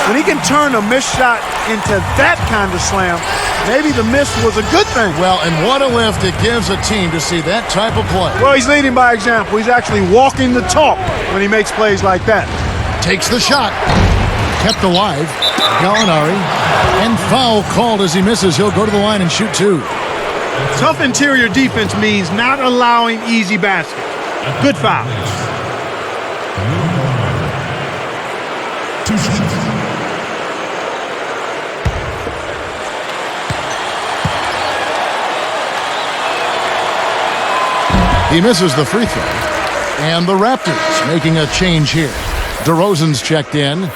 When he can turn a missed shot into that kind of slam, maybe the miss was a good thing. Well, and what a lift it gives a team to see that type of play. Well, he's leading by example. He's actually walking the talk when he makes plays like that. Takes the shot. Kept alive. Gallinari. And foul called as he misses. He'll go to the line and shoot two. Tough interior defense means not allowing easy baskets. Good foul. He misses the free throw. And the Raptors making a change here. DeRozan's checked in.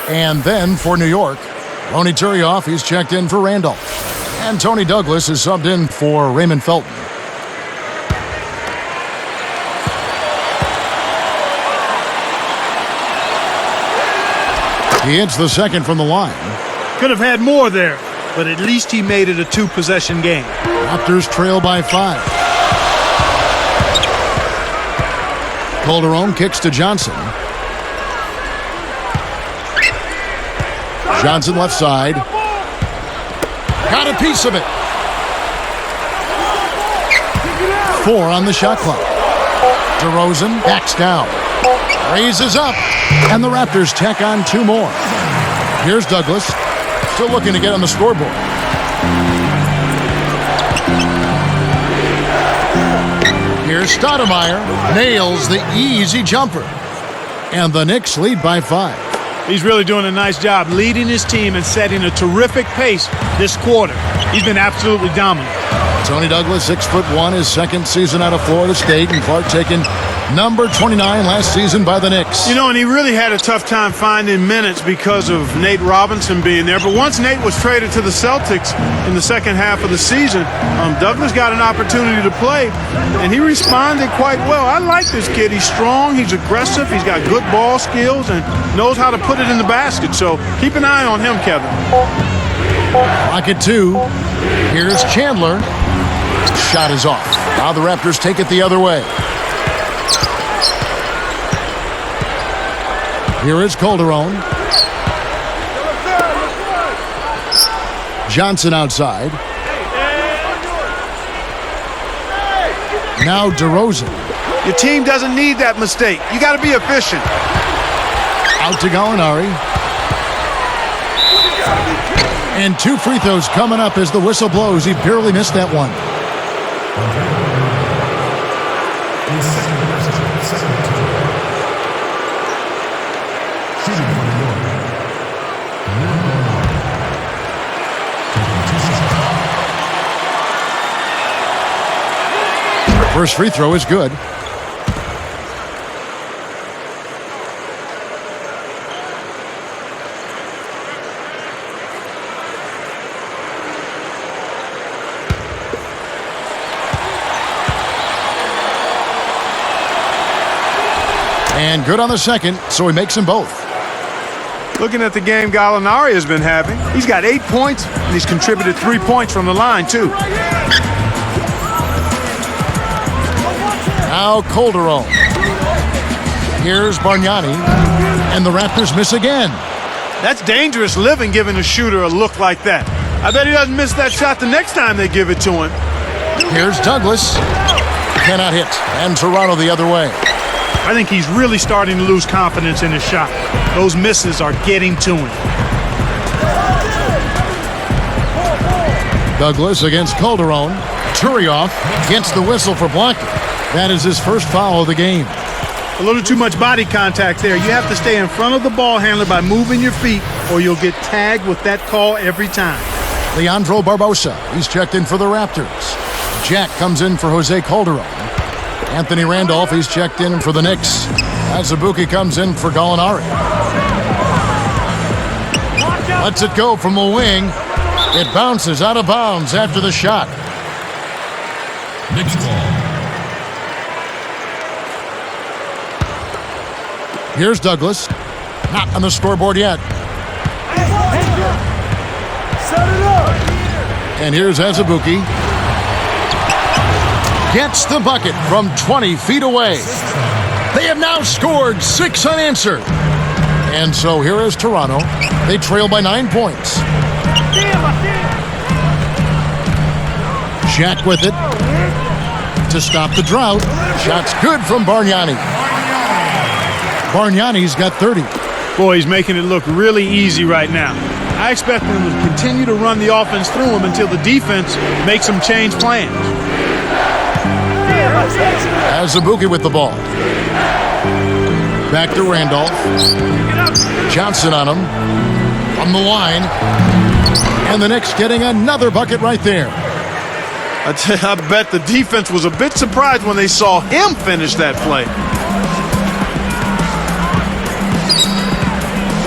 And then for New York, Ronny Turioff, he's checked in for Randolph. And Tony Douglas is subbed in for Raymond Felton. He hits the second from the line. Could have had more there, but at least he made it a two-possession game. Raptors trail by 5. Calderon kicks to Johnson. Johnson left side. Got a piece of it. 4 on the shot clock. DeRozan backs down. Raises up. And the Raptors tack on 2 more. Here's Douglas. Still looking to get on the scoreboard. Here's Stoudemire. Nails the easy jumper. And the Knicks lead by 5. He's really doing a nice job leading his team and setting a terrific pace this quarter. He's been absolutely dominant. Tony Douglas, 6'1", his second season out of Florida State, and Clark taken number 29 last season by the Knicks. You know, and he really had a tough time finding minutes because of Nate Robinson being there. But once Nate was traded to the Celtics in the second half of the season, Douglas got an opportunity to play, and he responded quite well. I like this kid. He's strong, he's aggressive, he's got good ball skills, and knows how to put it in the basket. So keep an eye on him, Kevin. Rocket 2. Here's Chandler. Shot is off. Now the Raptors take it the other way. Here is Calderon. Johnson outside. Now DeRozan. Your team doesn't need that mistake. You got to be efficient. Out to Gallinari. And 2 free throws coming up as the whistle blows. He barely missed that one. First free throw is good. And good on the second, so he makes them both. Looking at the game Gallinari has been having, he's got 8 points, and he's contributed 3 points from the line, too. Now Calderon. Here's Bargnani. And the Raptors miss again. That's dangerous living, giving a shooter a look like that. I bet he doesn't miss that shot the next time they give it to him. Here's Douglas. Cannot hit. And Toronto the other way. I think he's really starting to lose confidence in his shot. Those misses are getting to him. Douglas against Calderon. Turioff gets the whistle for blocking. That is his first foul of the game. A little too much body contact there. You have to stay in front of the ball handler by moving your feet, or you'll get tagged with that call every time. Leandro Barbosa, he's checked in for the Raptors. Jack comes in for Jose Calderon. Anthony Randolph, he's checked in for the Knicks. Azubuike comes in for Gallinari. Lets it go from the wing. It bounces out of bounds after the shot. Knicks ball. Here's Douglas. Not on the scoreboard yet. And here's Azubuike. Gets the bucket from 20 feet away. They have now scored 6 unanswered. And so here is Toronto. They trail by 9 points. Jack with it to stop the drought. Shot's good from Bargnani. Bargnani's got 30. Boy, he's making it look really easy right now. I expect them to continue to run the offense through him until the defense makes them change plans. Azubuike with the ball. Back to Randolph. Johnson on him. From the line. And the Knicks getting another bucket right there. I bet the defense was a bit surprised when they saw him finish that play.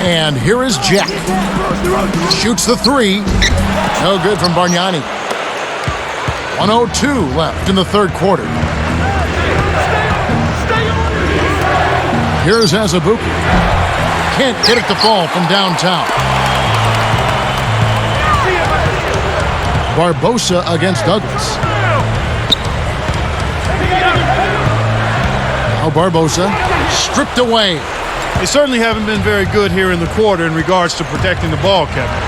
And here is Jack. Shoots the three. No good from Bargnani. 1:02 left in the third quarter. Here's Azubuike. Can't get it to fall from downtown. Barbosa against Douglas. Now Barbosa stripped away. They certainly haven't been very good here in the quarter in regards to protecting the ball, Kevin.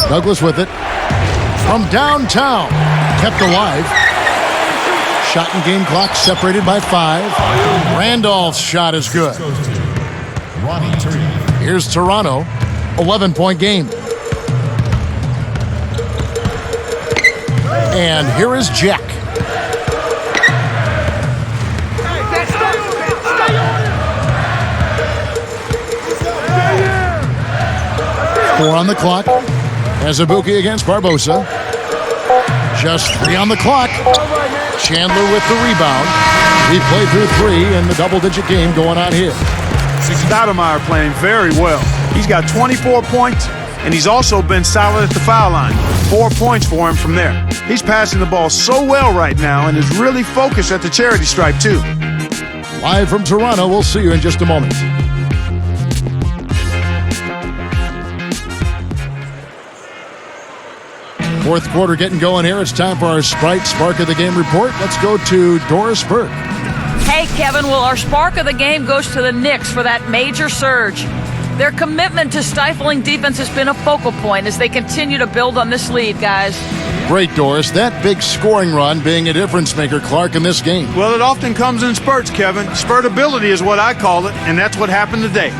Douglas with it. From downtown. Kept alive. Shot and game clock separated by 5. Randolph's shot is good. Here's Toronto. 11-point game. And here is Jack. Four on the clock. Azubuike against Barbosa. Just 3 on the clock. Chandler with the rebound. He played through 3 in the double-digit game going on here. Stoudemire playing very well. He's got 24 points, and he's also been solid at the foul line. 4 points for him from there. He's passing the ball so well right now and is really focused at the charity stripe, too. Live from Toronto, we'll see you in just a moment. Fourth quarter getting going here. It's time for our Sprite Spark of the Game report. Let's go to Doris Burke. Hey, Kevin. Well, our spark of the game goes to the Knicks for that major surge. Their commitment to stifling defense has been a focal point as they continue to build on this lead, guys. Great, Doris. That big scoring run being a difference maker, Clark, in this game. Well, it often comes in spurts, Kevin. Spurtability is what I call it, and that's what happened today.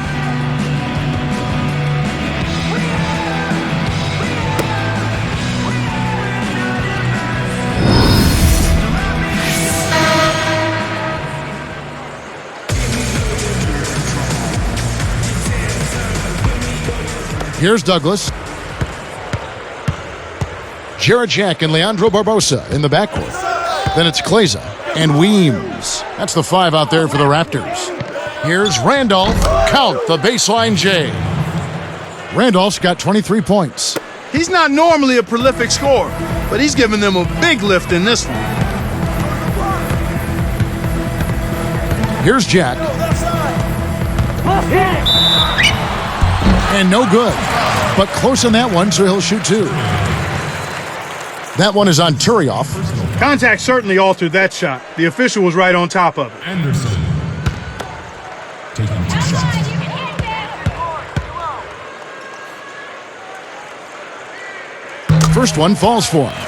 Here's Douglas. Jarrett Jack and Leandro Barbosa in the backcourt. Then it's Kleza and Weems. That's the 5 out there for the Raptors. Here's Randolph. Count the baseline J. Randolph's got 23 points. He's not normally a prolific scorer, but he's given them a big lift in this one. Here's Jack. And no good. But close on that one, so he'll shoot 2. That one is on Turioff. Contact certainly altered that shot. The official was right on top of it. Anderson taking 2 shots. First one falls for him.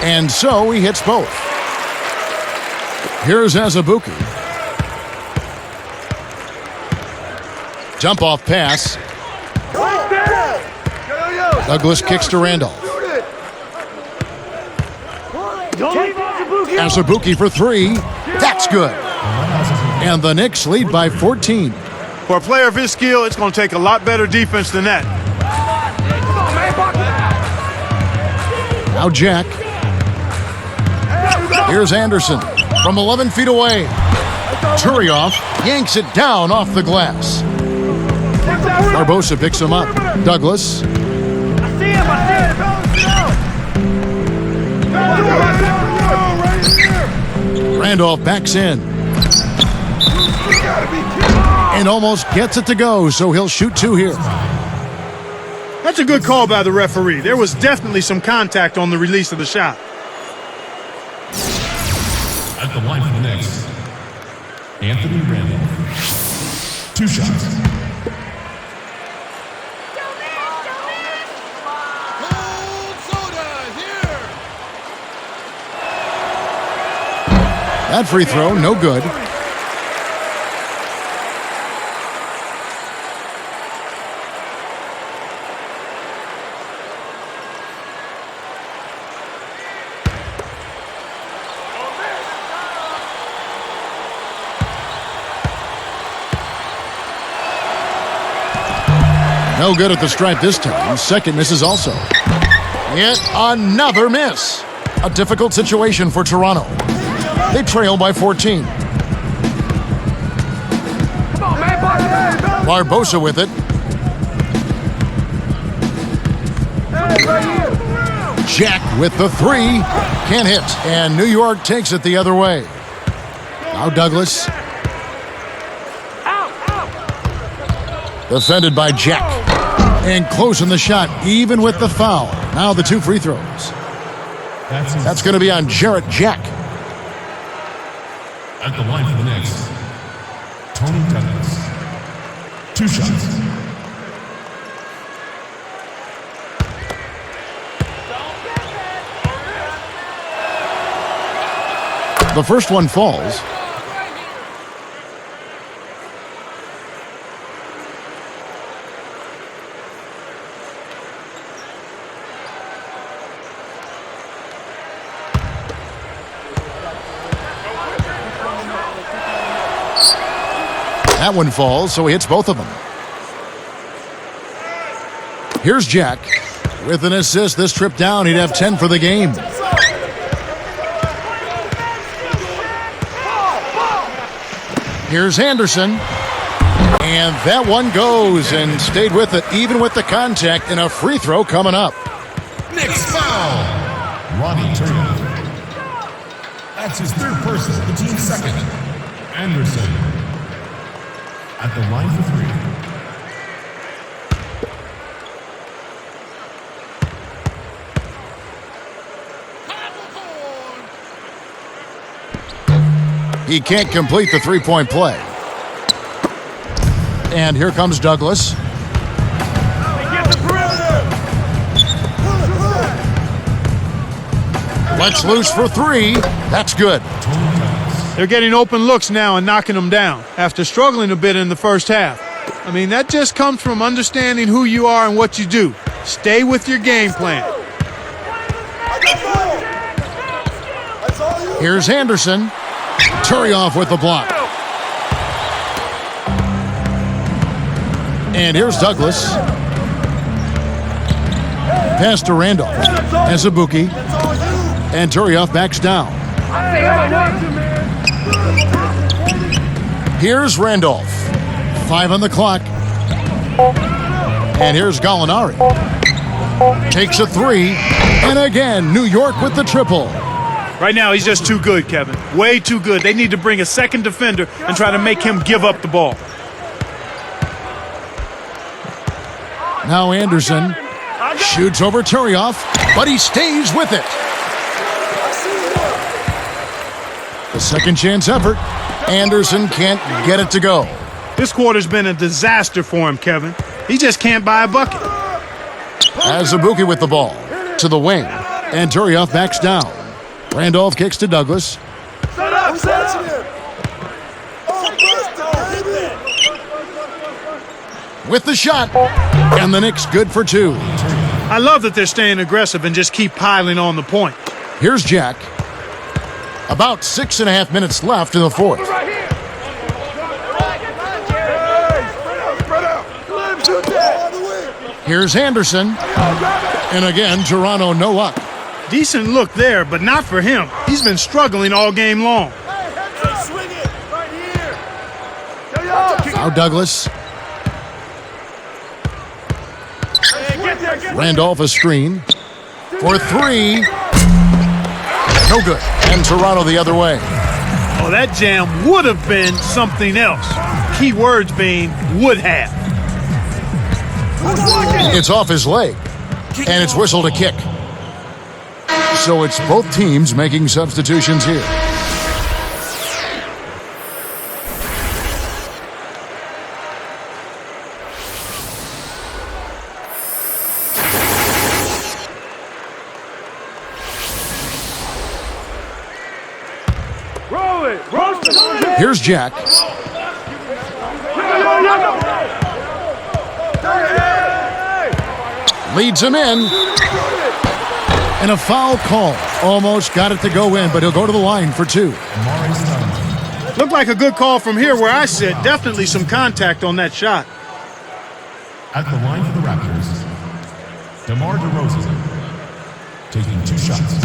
And so he hits both. Here's Azubuike. Jump off pass. Douglas kicks to Randolph. Azubuike for 3. That's good. And the Knicks lead by 14. For a player of his skill, it's going to take a lot better defense than that. Now Jack. Here's Anderson from 11 feet away. Turioff yanks it down off the glass. Barbosa picks him up. Douglas. Randolph backs in. and almost gets it to go, so he'll shoot 2 here. That's a good call by the referee. There was definitely some contact on the release of the shot. At the line for the Knicks, Anthony Randolph. 2 shots. Cold soda here. That free throw, no good. No good at the stripe this time. Second misses also. Yet another miss. A difficult situation for Toronto. They trail by 14. Barbosa with it. Jack with the 3. Can't hit. And New York takes it the other way. Now Douglas. Defended by Jack. And closing the shot, even with the foul. Now the 2 free throws. That's going to be on Jarrett Jack. At the line for the Knicks, Tony Douglas. 2 shots. The first one falls. That one falls, so he hits both of them. Here's Jack. With an assist this trip down, he'd have 10 for the game. Here's Anderson. And that one goes and stayed with it, even with the contact, and a free throw coming up. Knicks foul. Ronnie Turner. That's his 3rd personal, the team's 2nd. Anderson. At the line for 3. He can't complete the 3-point play. And here comes Douglas. Lets loose for 3. That's good. They're getting open looks now and knocking them down after struggling a bit in the first half. I mean, that just comes from understanding who you are and what you do. Stay with your game plan. Here's Anderson. Turioff with the block. And here's Douglas. Pass to Randolph. Azubuike. And Turioff backs down. Here's Randolph. 5 on the clock. And here's Gallinari. Takes a 3. And again, New York with the triple. Right now, he's just too good, Kevin. Way too good. They need to bring a second defender and try to make him give up the ball. Now Anderson shoots over Turioff, but he stays with it. The second chance effort. Anderson can't get it to go. This quarter's been a disaster for him, Kevin. He just can't buy a bucket. Azubuike with the ball to the wing, and Turioff backs down. Randolph kicks to Douglas. With the shot, and the Knicks good for 2. I love that they're staying aggressive and just keep piling on the points. Here's Jack. About 6.5 minutes left in the 4th. Here's Anderson. And again, Toronto no luck. Decent look there, but not for him. He's been struggling all game long. Now Douglas. Randolph a screen. For 3. No good. And Toronto the other way. Oh, that jam would have been something else. Key words being would have. It's off his leg, and it's whistled a kick. So it's both teams making substitutions here. Here's Jack. Leads him in. And a foul call. Almost got it to go in, but he'll go to the line for 2. Looked like a good call from here where I sit. Definitely some contact on that shot. At the line for the Raptors, DeMar DeRozan taking 2 shots.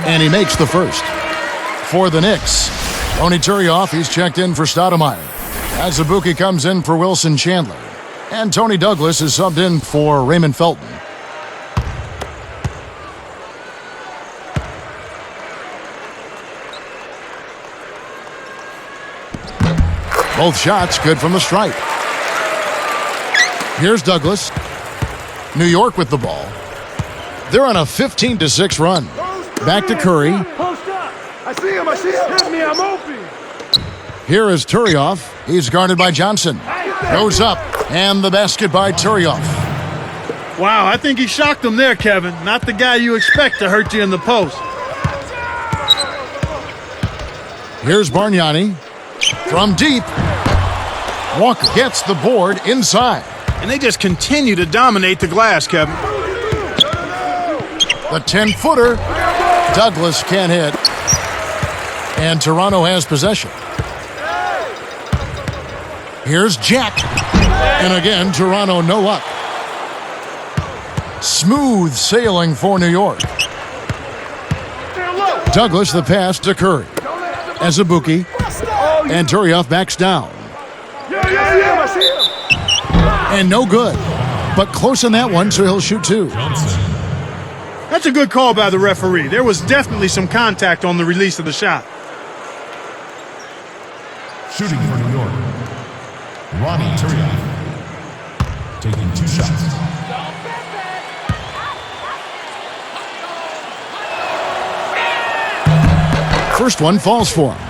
And he makes the first. For the Knicks, Tony Turioff, he's checked in for Stoudemire. Azubuike comes in for Wilson Chandler. And Tony Douglas is subbed in for Raymond Felton. Both shots good from the stripe. Here's Douglas. New York with the ball. They're on a 15-6 run. Back to Curry. Post up. I see him. Hit me. I'm open. Here is Turioff. He's guarded by Johnson. Goes up. And the basket by Turioff. Wow, I think he shocked him there, Kevin. Not the guy you expect to hurt you in the post. Here's Bargnani. From deep. Walker gets the board inside. And they just continue to dominate the glass, Kevin. The 10-footer. Douglas can't hit. And Toronto has possession. Here's Jack. And again, Toronto no luck. Smooth sailing for New York. Douglas the pass to Curry. Azubuike. And Turioff backs down. And no good. But close on that one, so he'll shoot 2. That's a good call by the referee. There was definitely some contact on the release of the shot. Shooting for New York, Ronnie Turioff taking 2 shots. First one falls for him.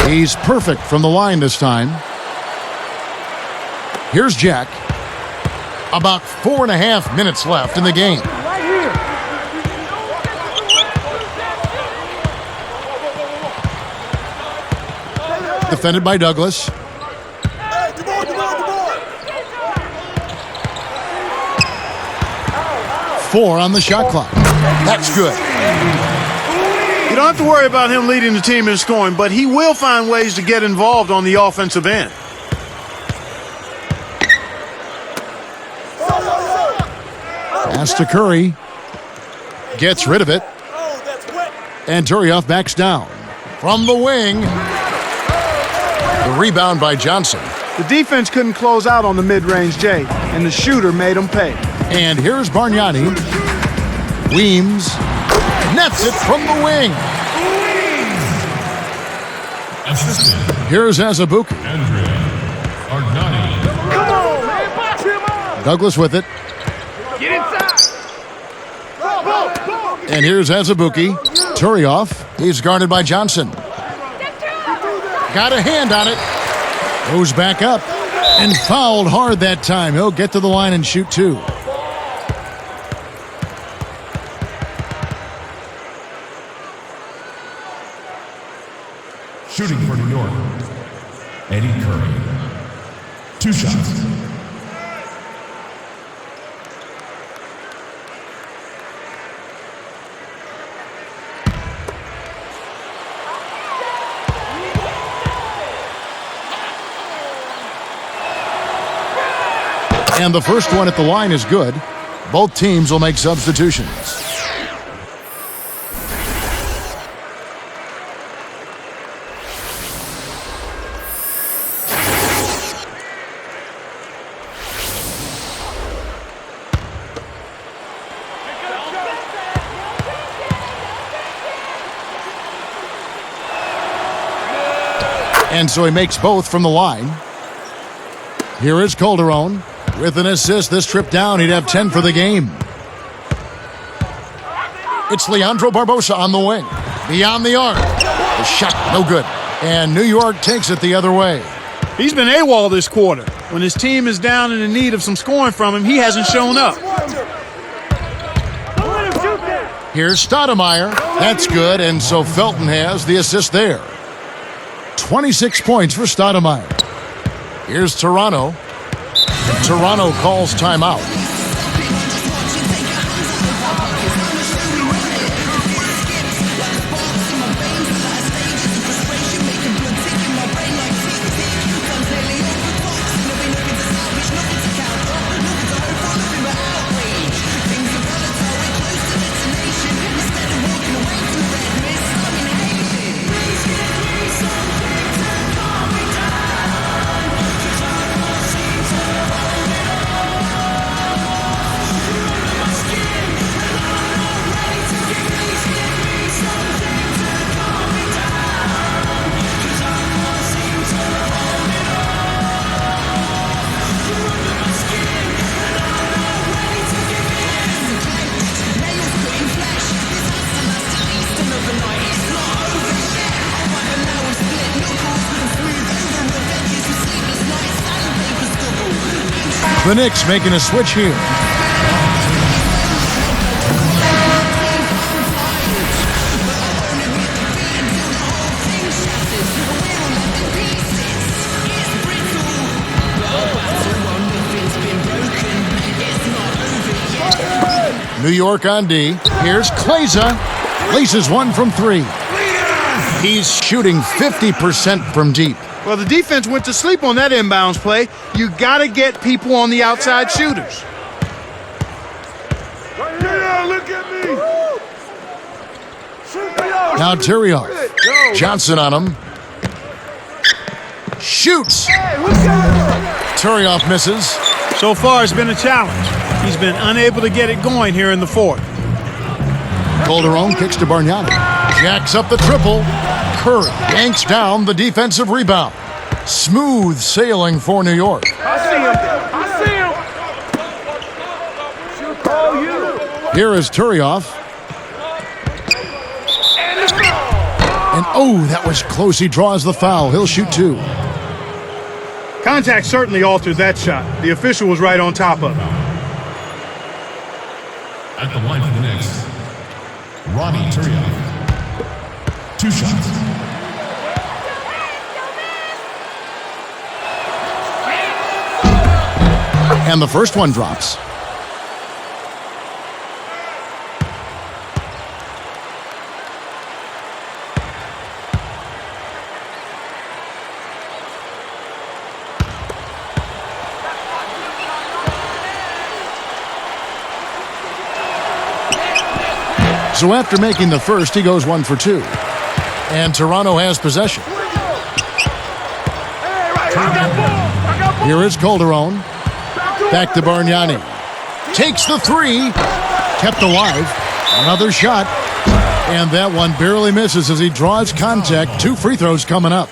He's perfect from the line this time. Here's Jack. About 4.5 minutes left in the game. Defended by Douglas. Four on the shot clock. That's good. You don't have to worry about him leading the team in scoring, but he will find ways to get involved on the offensive end. Pass to Curry. Gets rid of it. And Turioff backs down. From the wing. The rebound by Johnson. The defense couldn't close out on the mid-range J, and the shooter made him pay. And here's Bargnani. Weems. Nets it from the wing. Assistant Here's Azubuike. Andrea Argnani. Come on, man. Box him up. Douglas with it. Get inside. Go. And here's Azubuike. Turioff. He's guarded by Johnson. Got a hand on it. Goes back up. And fouled hard that time. He'll get to the line and shoot 2. Shooting for New York, Eddie Curry. 2 shots. And And the first one at the line is good. Both teams will make substitutions. And so he makes both from the line. Here is Calderon. With an assist this trip down, he'd have 10 for the game. It's Leandro Barbosa on the wing. Beyond the arc. The shot, no good. And New York takes it the other way. He's been AWOL this quarter. When his team is down and in need of some scoring from him, he hasn't shown up. Here's Stoudemire. That's good, and so Felton has the assist there. 26 points for Stoudemire. Here's Toronto. Toronto calls timeout. The Knicks making a switch here. New York on D. Here's Kleza. Laces one from three. He's shooting 50% from deep. Well, the defense went to sleep on that inbounds play. You got to get people on the outside shooters. Yeah, look at me. Now Tyrioff. Johnson on him. Shoots. Tyrioff misses. So far, it's been a challenge. He's been unable to get it going here in the fourth. Calderon kicks to Bargnani. Jacks up the triple. Curry yanks down the defensive rebound. Smooth sailing for New York. I see him. Oh, you. Here is Tyrioff. And oh, that was close. He draws the foul. He'll shoot two. Contact certainly altered that shot. The official was right on top of it. At the line for the Knicks, Ronnie Turiaf. 2 shots. And the first one drops. So after making the first, he goes 1 for 2. And Toronto has possession. Here is Calderon. Back to Bargnani. Takes the 3. Kept alive. Another shot. And that one barely misses as he draws contact. 2 free throws coming up.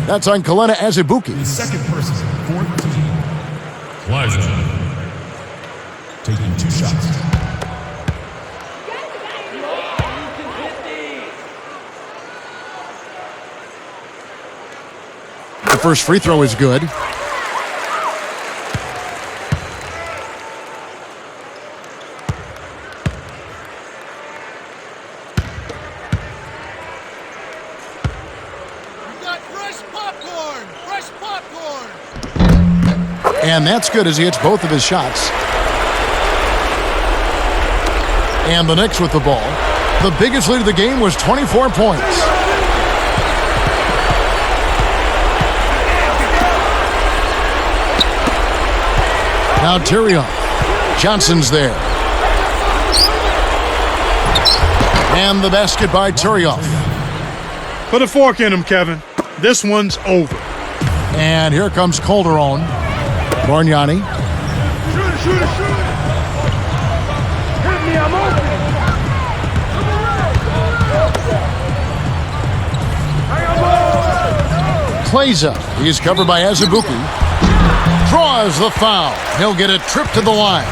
That's on Kalena Azubuike. The second person, 14. Kleza. Taking 2 shots. The first free throw is good. And that's good as he hits both of his shots. And the Knicks with the ball. The biggest lead of the game was 24 points. Now Tyrion. Johnson's there. And the basket by Turioff. Put a fork in him, Kevin. This one's over. And here comes Calderon. Bargnani. Shoot it. Hit me, I'm open. Kleza. He's covered by Azubuike. Draws the foul. He'll get a trip to the line.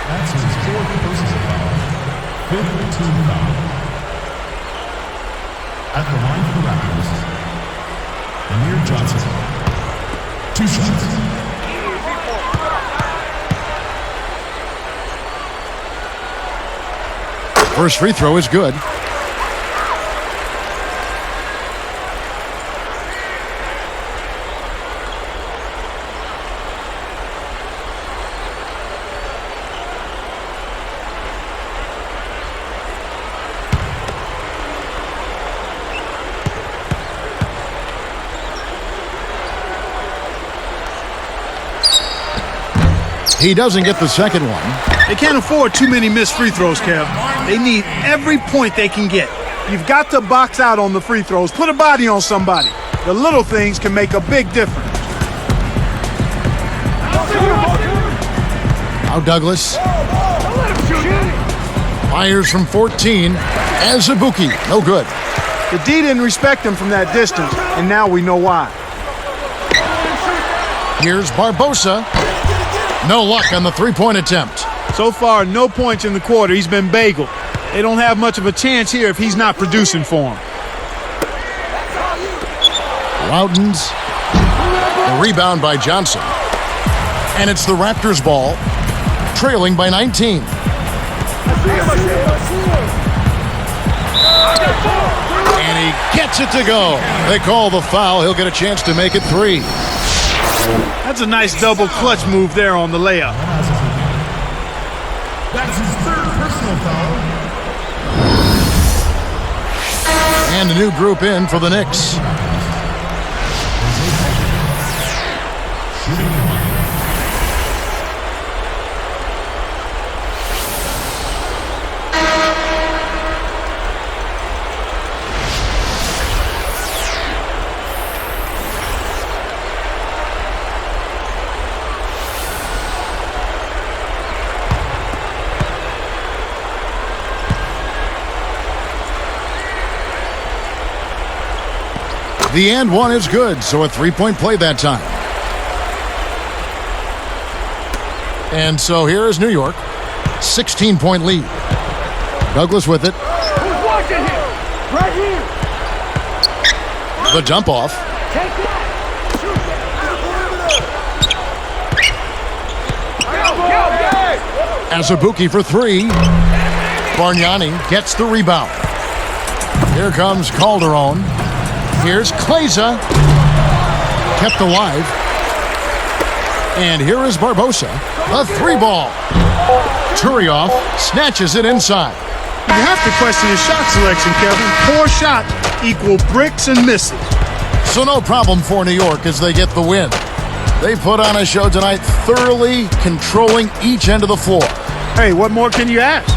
That's his fourth personal foul. Fifth team foul. At the line for the Raptors, Amir Johnson. 2 shots. First free throw is good. He doesn't get the second one. They can't afford too many missed free throws, Kev. They need every point they can get. You've got to box out on the free throws. Put a body on somebody. The little things can make a big difference. Now Douglas. Fires from 14. Azubuike. No good. The D didn't respect him from that distance, and now we know why. Here's Barbosa. No luck on the three-point attempt. So far, no points in the quarter. He's been bageled. They don't have much of a chance here if he's not producing for them. Loudons. The rebound by Johnson. And it's the Raptors' ball, trailing by 19. And he gets it to go. They call the foul. He'll get a chance to make it 3. That's a nice double clutch move there on the layup. That's his third personal foul. And a new group in for the Knicks. The and one is good, so a three-point play that time. And so here is New York, 16-point lead. Douglas with it. Who's watching him? Right here. The dump off. Take that. Shoot that. Azubuike for 3. Bargnani gets the rebound. Here comes Calderon. Here's Kleza. Kept alive. And here is Barbosa. A 3-ball. Turioff snatches it inside. You have to question his shot selection, Kevin. Poor shots equal bricks and misses. So no problem for New York as they get the win. They put on a show tonight, thoroughly controlling each end of the floor. Hey, what more can you ask?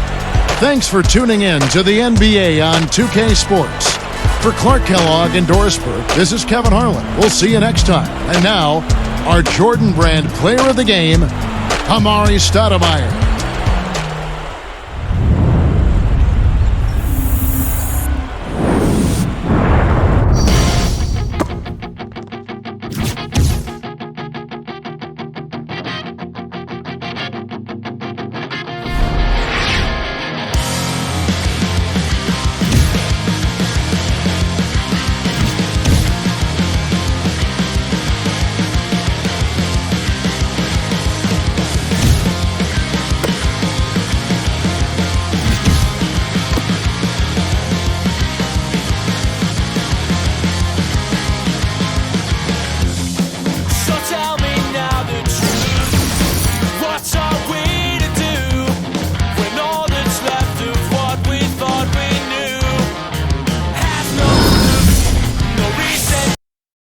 Thanks for tuning in to the NBA on 2K Sports. For Clark Kellogg and Doris Burke, this is Kevin Harlan. We'll see you next time. And now, our Jordan Brand Player of the Game, Amari Stoudemire. So tell me now the truth. What's